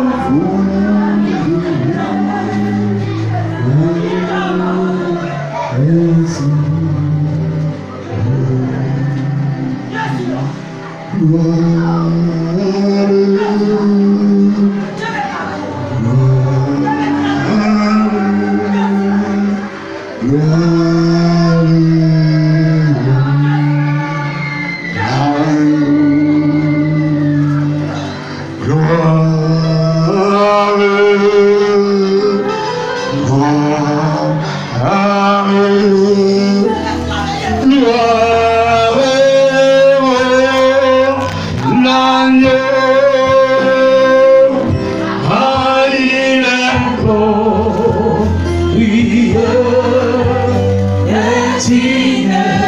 Tina.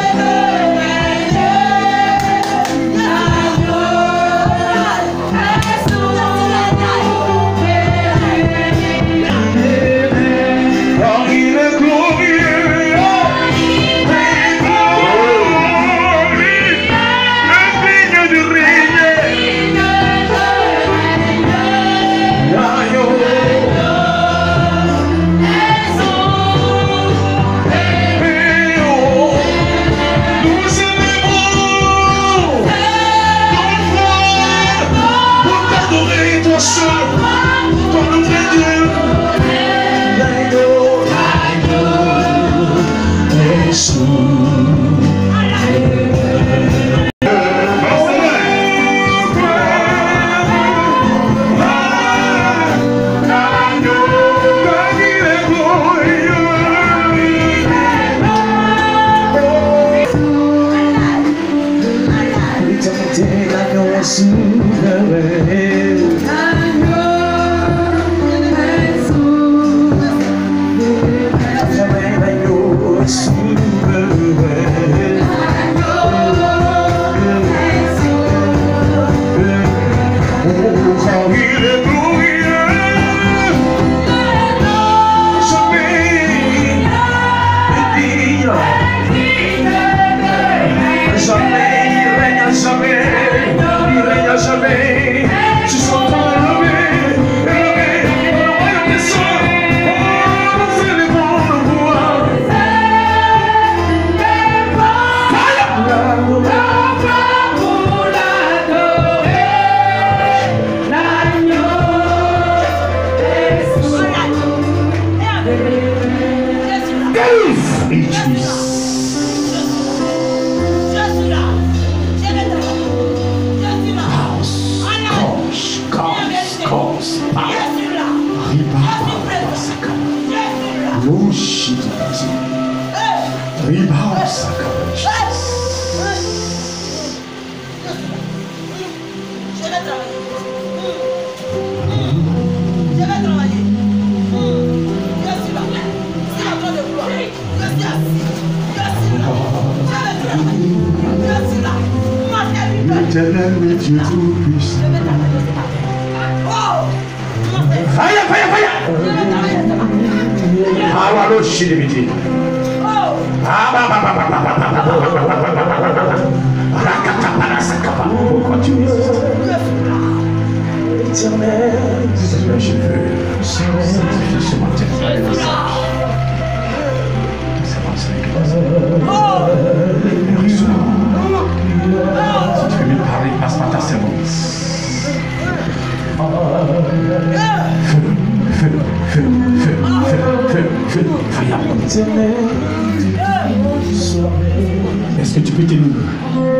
Est-ce que tu peux tenir?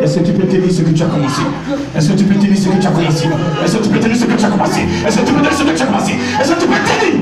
Est-ce que tu peux tenir ce que tu as commencé? Est-ce que tu peux tenir ce que tu as commencé? Est-ce que tu peux tenir ce que tu as commencé? Est-ce que tu peux tenir ce que tu as commencé? Est-ce que tu peux tenir?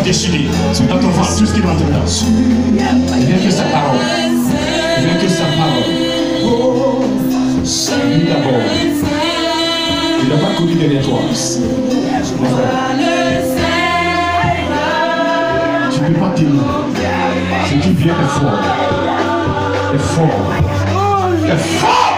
Décider dans ton ventre tout ce qui doit te faire. Rien que sa parole. Rien que sa parole. Lui d'abord. Il n'a pas couru derrière toi. Mon frère. Tu ne peux pas tenir. Ce qui vient est fort. Est fort. Est fort.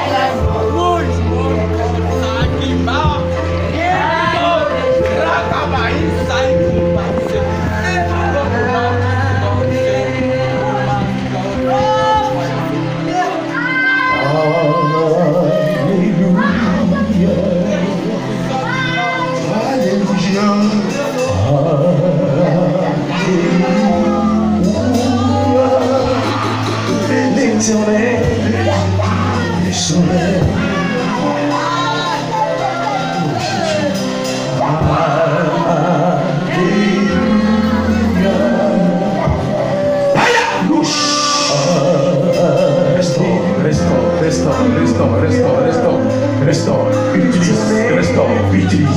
Restaure, utilise, restaure, utilise.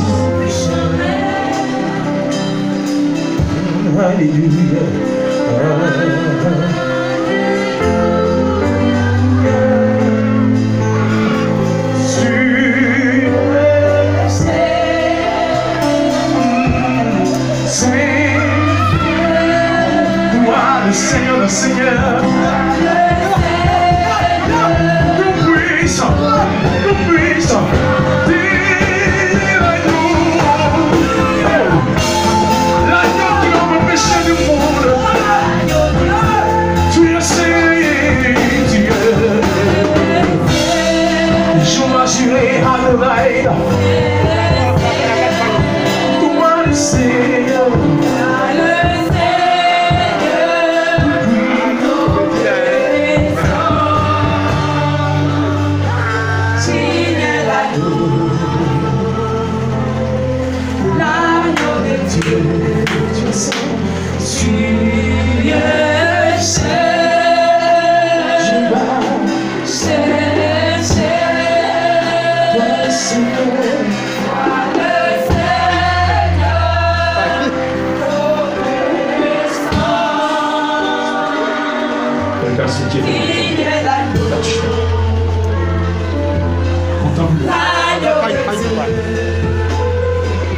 Alléluia. Seigneur. Nous puissons, nous puissons. Du monde, tu es Dieu. Je m'assurais à l'oreille. Toi le Seigneur. L'agneau de Dieu, tu sais. Tu es seul,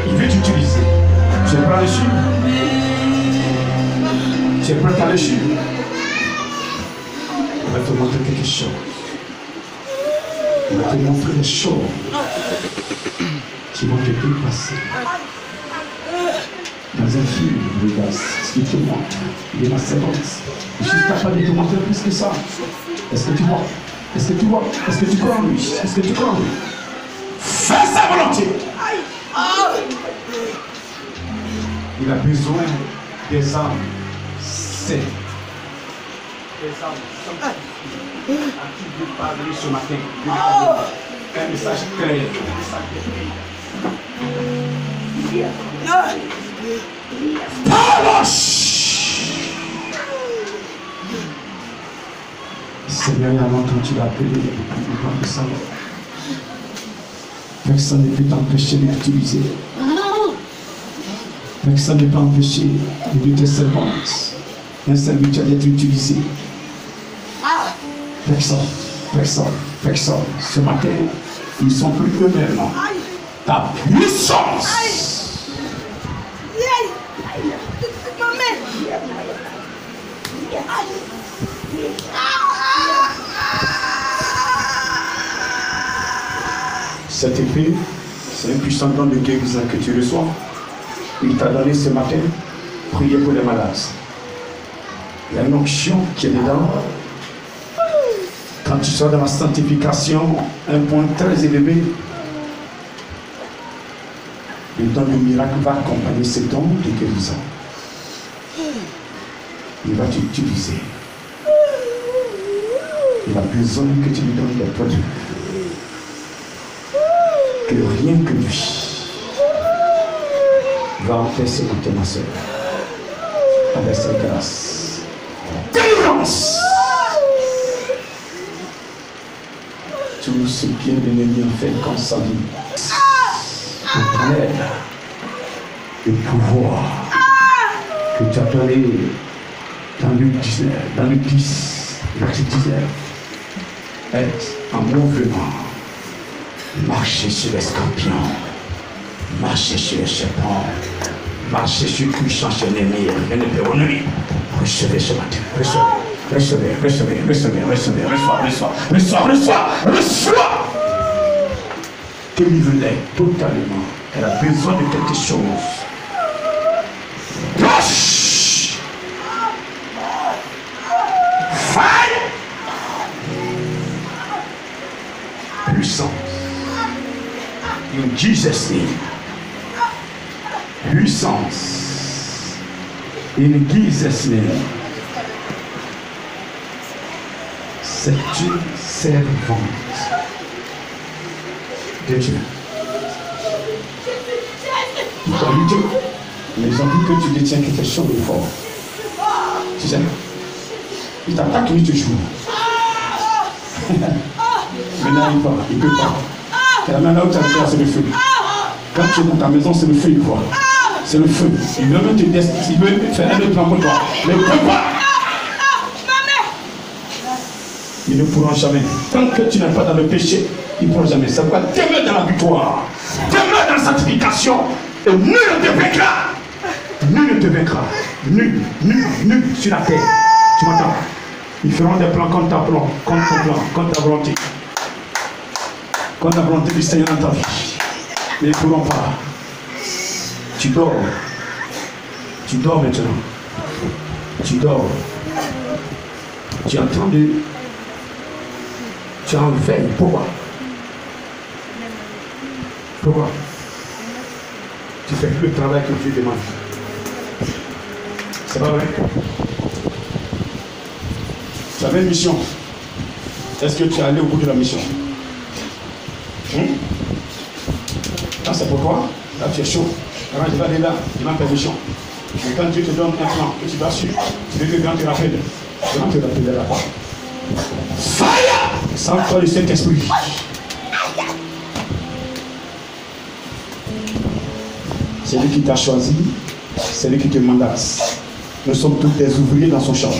il veut t'utiliser. Tu es prêt à le suivre? Tu es prêt à le suivre? Il va te montrer quelque chose. Il va te montrer des choses qui vont te dépasser. Dans un film, regarde ce qu'il te montre. Il est ma servante. Je suis capable de te montrer plus que ça. Est-ce que tu vois? Est-ce que tu vois? Est-ce que tu crois en lui? Est-ce que tu crois en lui? Fais sa volonté. Il a besoin des âmes saines. Des âmes saines. À qui je vais parler ce matin. Un message clair. Seigneur, il y a longtemps tu l'as appelé depuis longtemps que ça. Personne ne peut t'empêcher de l'utiliser. Personne ne peut empêcher de tes servantes. Un serviteur d'être utilisé. Personne. Ce matin, ils ne sont plus eux-mêmes. Ta puissance. Cette épée, c'est un puissant don de guérison que tu reçois. Il t'a donné ce matin, prier pour les malades. Il y a une onction qui est dedans. Quand tu seras dans la sanctification, un point très élevé, le don de miracle va accompagner ce don de guérison. Il va t'utiliser. Il a besoin que tu lui donnes des produits. Que rien que lui va en faire ce matin, ma soeur, avec sa grâce. Délivrance! Tout ce qui est l'ennemi en fait comme sa vie. Le palais, le pouvoir que tu as donné dans le 10, verset 19, être en mouvement. Marchez sur les scorpions, marchez sur les serpents, marchez sur le puissant ennemi, rien ne peut ennuyer. Recevez ce matin, recevez. Délivre-les totalement. Elle a besoin de quelque chose. Push! Fire! Puissance. In Jesus' name. Puissance. In Jesus' name. C'est une servante de Dieu. Ils t'ont dit Dieu, mais ils ont dit que tu détiens quelque chose de fort. Tu sais, ils t'attaquent nuit toujours. Maintenant il ne peut pas. Et la main là où tu as fait, c'est le feu. Quand tu es dans ta maison, c'est le feu, il voit. C'est le feu. Il veut même te il veut faire un autre plan pour toi. Mais il ne peut pas. Ils ne pourront jamais. Tant que tu n'es pas dans le péché, ils ne pourront jamais. Ça va demeure dans la victoire. Demeure dans la sanctification. Et nul ne te vaincra. Nul ne te vaincra. Nul sur la terre. Tu m'entends? Ils feront des plans contre ton plan, contre ta volonté. Contre la volonté du Seigneur dans ta vie. Mais ils ne pourront pas. Tu dors. Tu dors maintenant. Tu dors. Tu es en train de... Tu es en veille. Pourquoi? Pourquoi? Tu fais plus le travail que Dieu demande. C'est pas vrai? Tu avais une mission. Est-ce que tu es allé au bout de la mission? Là, c'est pourquoi? Là, tu es chaud. Alors, je vais aller là, demande permission. Mais quand Dieu te donne un plan que tu vas suivre, tu veux que quand tu rappelles, quand tu rappelles là-bas. Fire! Sans toi, le Saint-Esprit. C'est lui qui t'a choisi, c'est lui qui te mandasse. Nous sommes tous des ouvriers dans son champ.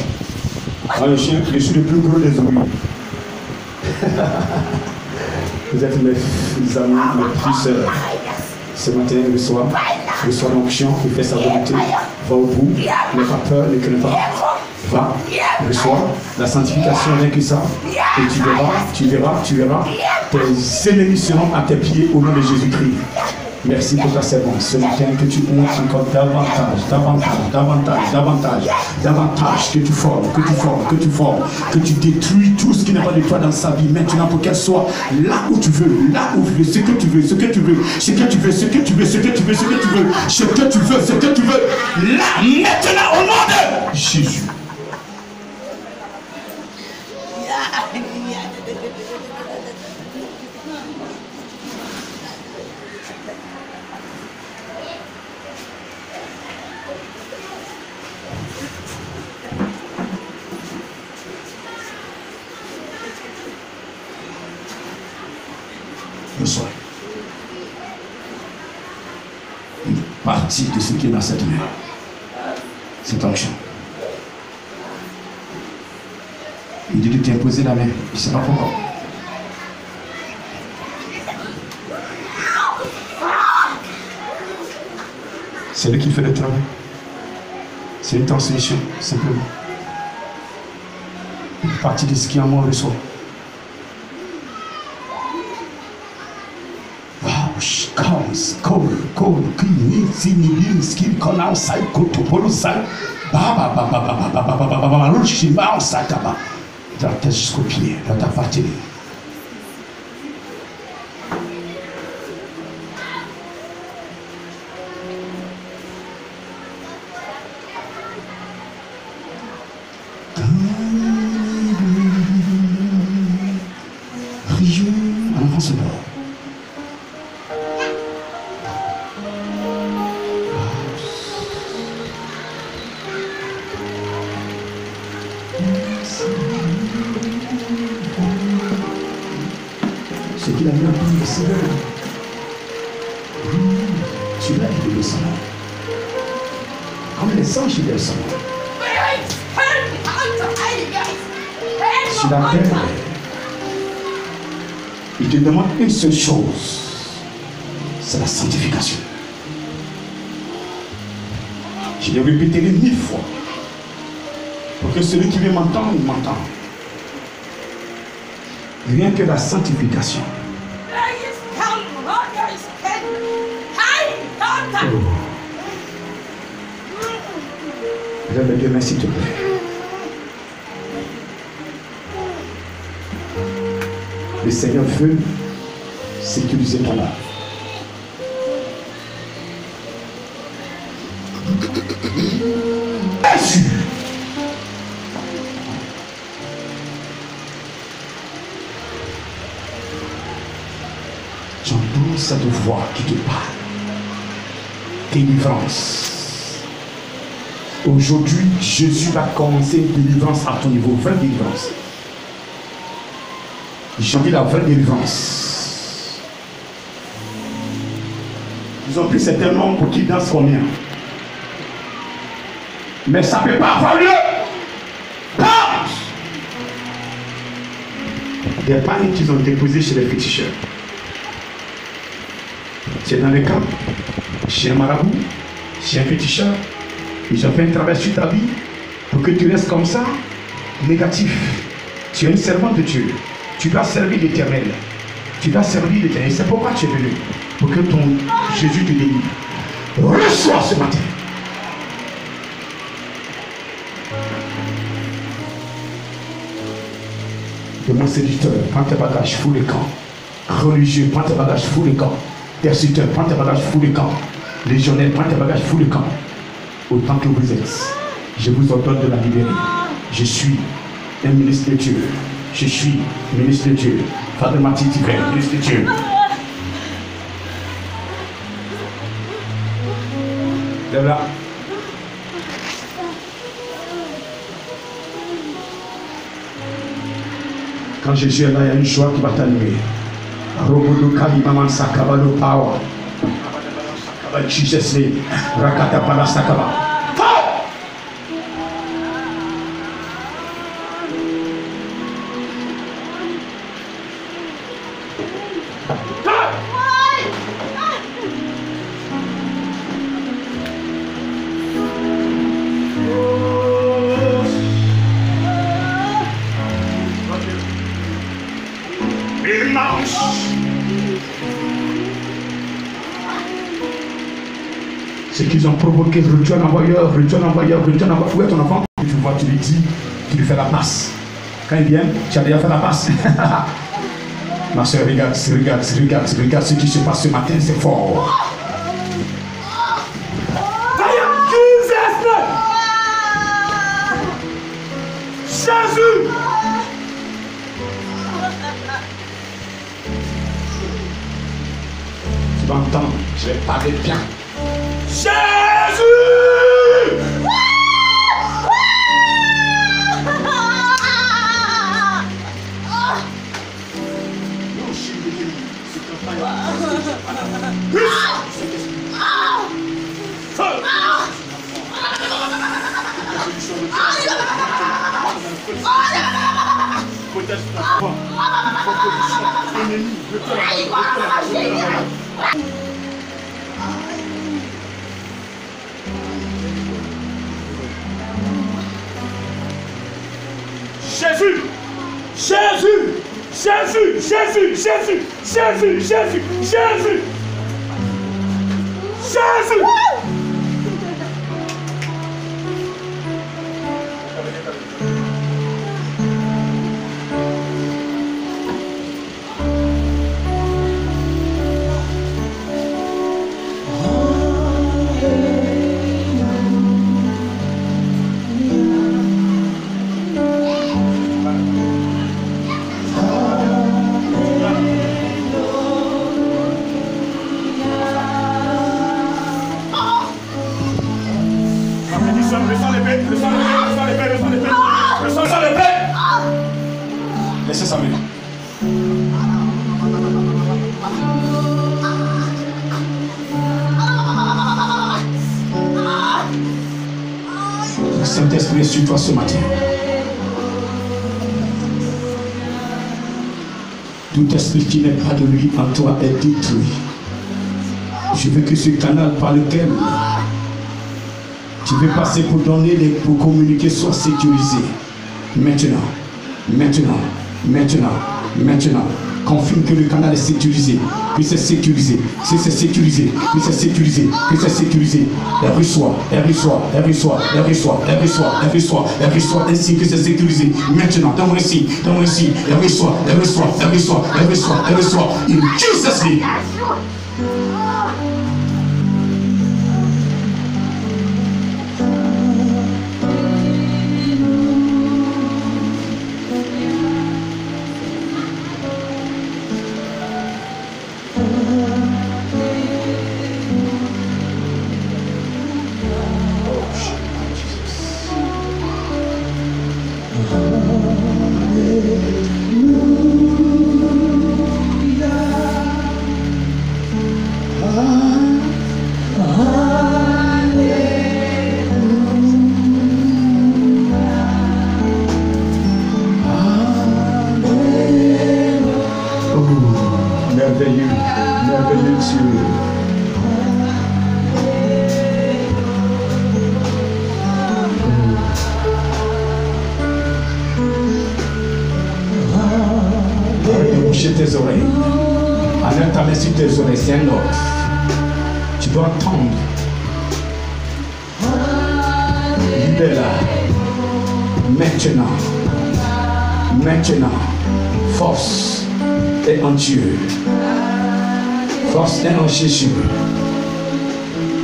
Moi, je suis le plus gros des ouvriers. Vous êtes mes amis, mes plus sœurs. Ce matin, reçois l'onction, il fait sa volonté, va au bout, n'aie pas peur, ne crains pas. Va, reçois la sanctification rien que ça, et tu verras, tes ennemis seront à tes pieds au nom de Jésus-Christ. Merci pour ta servante. Ce matin, que tu montres encore davantage, que tu formes, que tu détruis tout ce qui n'est pas de toi dans sa vie maintenant pour qu'elle soit là où tu veux, ce que tu veux, là, maintenant, au nom de Jésus. Reçois une partie de ce qui est dans cette main, cette onction. Il dit de t'imposer la main, je ne sais pas pourquoi. C'est lui qui fait le travail. C'est une transmission, simplement. Une partie de ce qui est en moi reçoit. De la tête jusqu'au pied, dans ta partie. En avant ce bord. Ce qu'il a mis en place de Seigneur. Tu l'as dit de son nom. Comme les anges de son nom. Sur la terre, il te demande une seule chose. C'est la sanctification. Je l'ai répété 1000 fois. Pour que celui qui veut m'entendre, il m'entende. Rien que la sanctification. Lève les deux mains s'il te plaît. Le Seigneur veut sécuriser ton âme. Jésus. J'entends cette voix qui te parle. Délivrance. Aujourd'hui, Jésus va commencer une délivrance à ton niveau, vraie délivrance. J'ai dit la vraie délivrance. Ils ont pris certains noms pour qu'ils dansent combien. Mais ça ne peut pas avoir lieu. Pense. Des paniques qu'ils ont déposées chez les féticheurs. Tu es dans le camp, chez un marabout, chez un féticheur. Ils ont fait un travail sur ta vie pour que tu restes comme ça. négatif. Tu es un servant de Dieu. Tu dois servir l'Éternel. Tu dois servir l'Éternel. C'est pourquoi tu es venu. Pour que ton Jésus te délivre. Reçois ce matin. De mon séducteur, prends tes bagages, fous les camps. Religieux, prends tes bagages, fous les camps. Persécuteur, prends tes bagages, fous les camps. Légionnaire, prends tes bagages, fous les camps. Autant que vous êtes, je vous ordonne de la libérer. Je suis un ministre de Dieu. Je suis ministre de Dieu. Father Mathieu Divin, ministre de Dieu. Lève-la. Quand Jésus est là, il y a une joie qui va t'animer. Robodo Kalimaman Sakabalo Power. Jesus name. Rakata Palasakaba. Ce qu'ils ont provoqué, retourne envoyeur, retourne envoyeur, retourne envoyeur. Où est ton enfant? Tu le vois, tu lui dis, tu lui fais la passe. Quand il vient, tu as déjà fait la passe. Ma soeur, regarde ce qui se passe ce matin, c'est fort. Jésus! Tu vas entendre, je vais parler bien. Jésus! Jésus, Jésus, Jésus, Jésus, Jésus, Jésus, Jésus, Jésus, Jésus. Laissez sa main. Le Saint-Esprit est sur toi ce matin. Tout esprit qui n'est pas de lui en toi est détruit. Je veux que ce canal par lequel tu veux passer pour donner, pour communiquer soit sécurisé. Maintenant, maintenant, maintenant, maintenant. Confirme que le canal est sécurisé, que c'est sécurisé, que c'est sécurisé, que c'est sécurisé, que c'est sécurisé. Elle reçoit, elle reçoit, elle reçoit, elle reçoit, elle reçoit, elle reçoit, elle reçoit ainsi que c'est sécurisé. Maintenant, donne-moi ici, elle reçoit, elle reçoit, elle reçoit, elle reçoit, elle reçoit. In Jesus' name. sur tes oreilles, c'est un ordre. Tu dois entendre. Libère-la. Maintenant. Maintenant. Force est en Dieu. Force est en Jésus.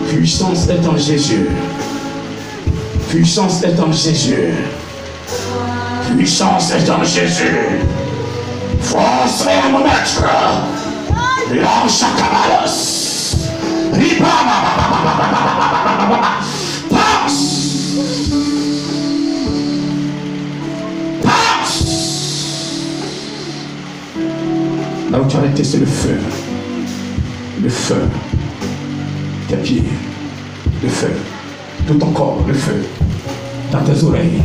Puissance est en Jésus. Puissance est en Jésus. Puissance est en Jésus. Force est en mon maître. L'ange à Cabalos. Passe. Passe. Là où tu as arrêté, c'est le feu. Le feu. Tes pieds. Le feu. Tout ton corps, le feu. Dans tes oreilles.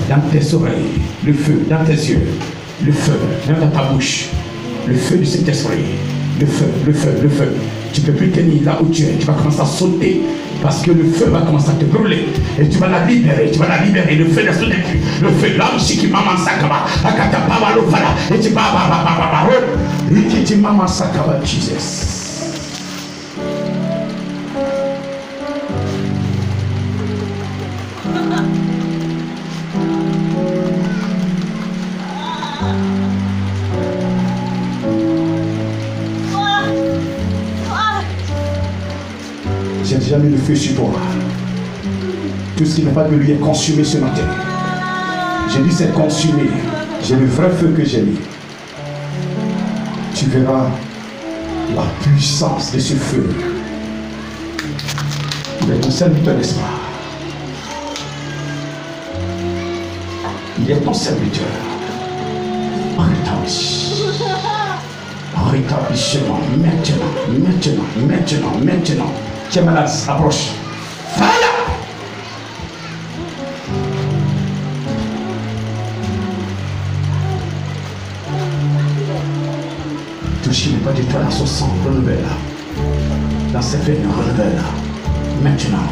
Dans tes oreilles. Le feu. Dans tes yeux. Le feu. Même dans ta bouche. Le feu du Saint-Esprit. Le feu, le feu, le feu. Tu ne peux plus tenir là où tu es. Tu vas commencer à sauter. Parce que le feu va commencer à te brûler. Et tu vas la libérer. Tu vas la libérer. Le feu ne sauter plus. Le feu, là aussi qui maman sakaba. Akata papa lo fala. Et tu papa. Et tu maman sakaba. Jesus. J'ai déjà mis le feu sur toi. Tout ce qui n'est pas de lui est consumé ce matin. J'ai dit c'est consumé. J'ai le vrai feu que j'ai mis. Tu verras la puissance de ce feu. Il est ton serviteur, n'est-ce pas? Il est ton serviteur. Rétablissement. Maintenant. Qui est malade, approche. Fire! Tout ce qui n'est pas de toi dans son sang, renouvelle-la. Dans ses veines, renouvelle-la. Maintenant.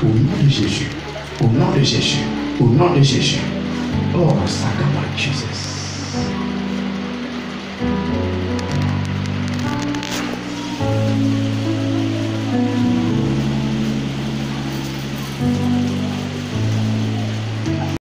Au nom de Jésus. Au nom de Jésus. Oh, ça va, Jesus.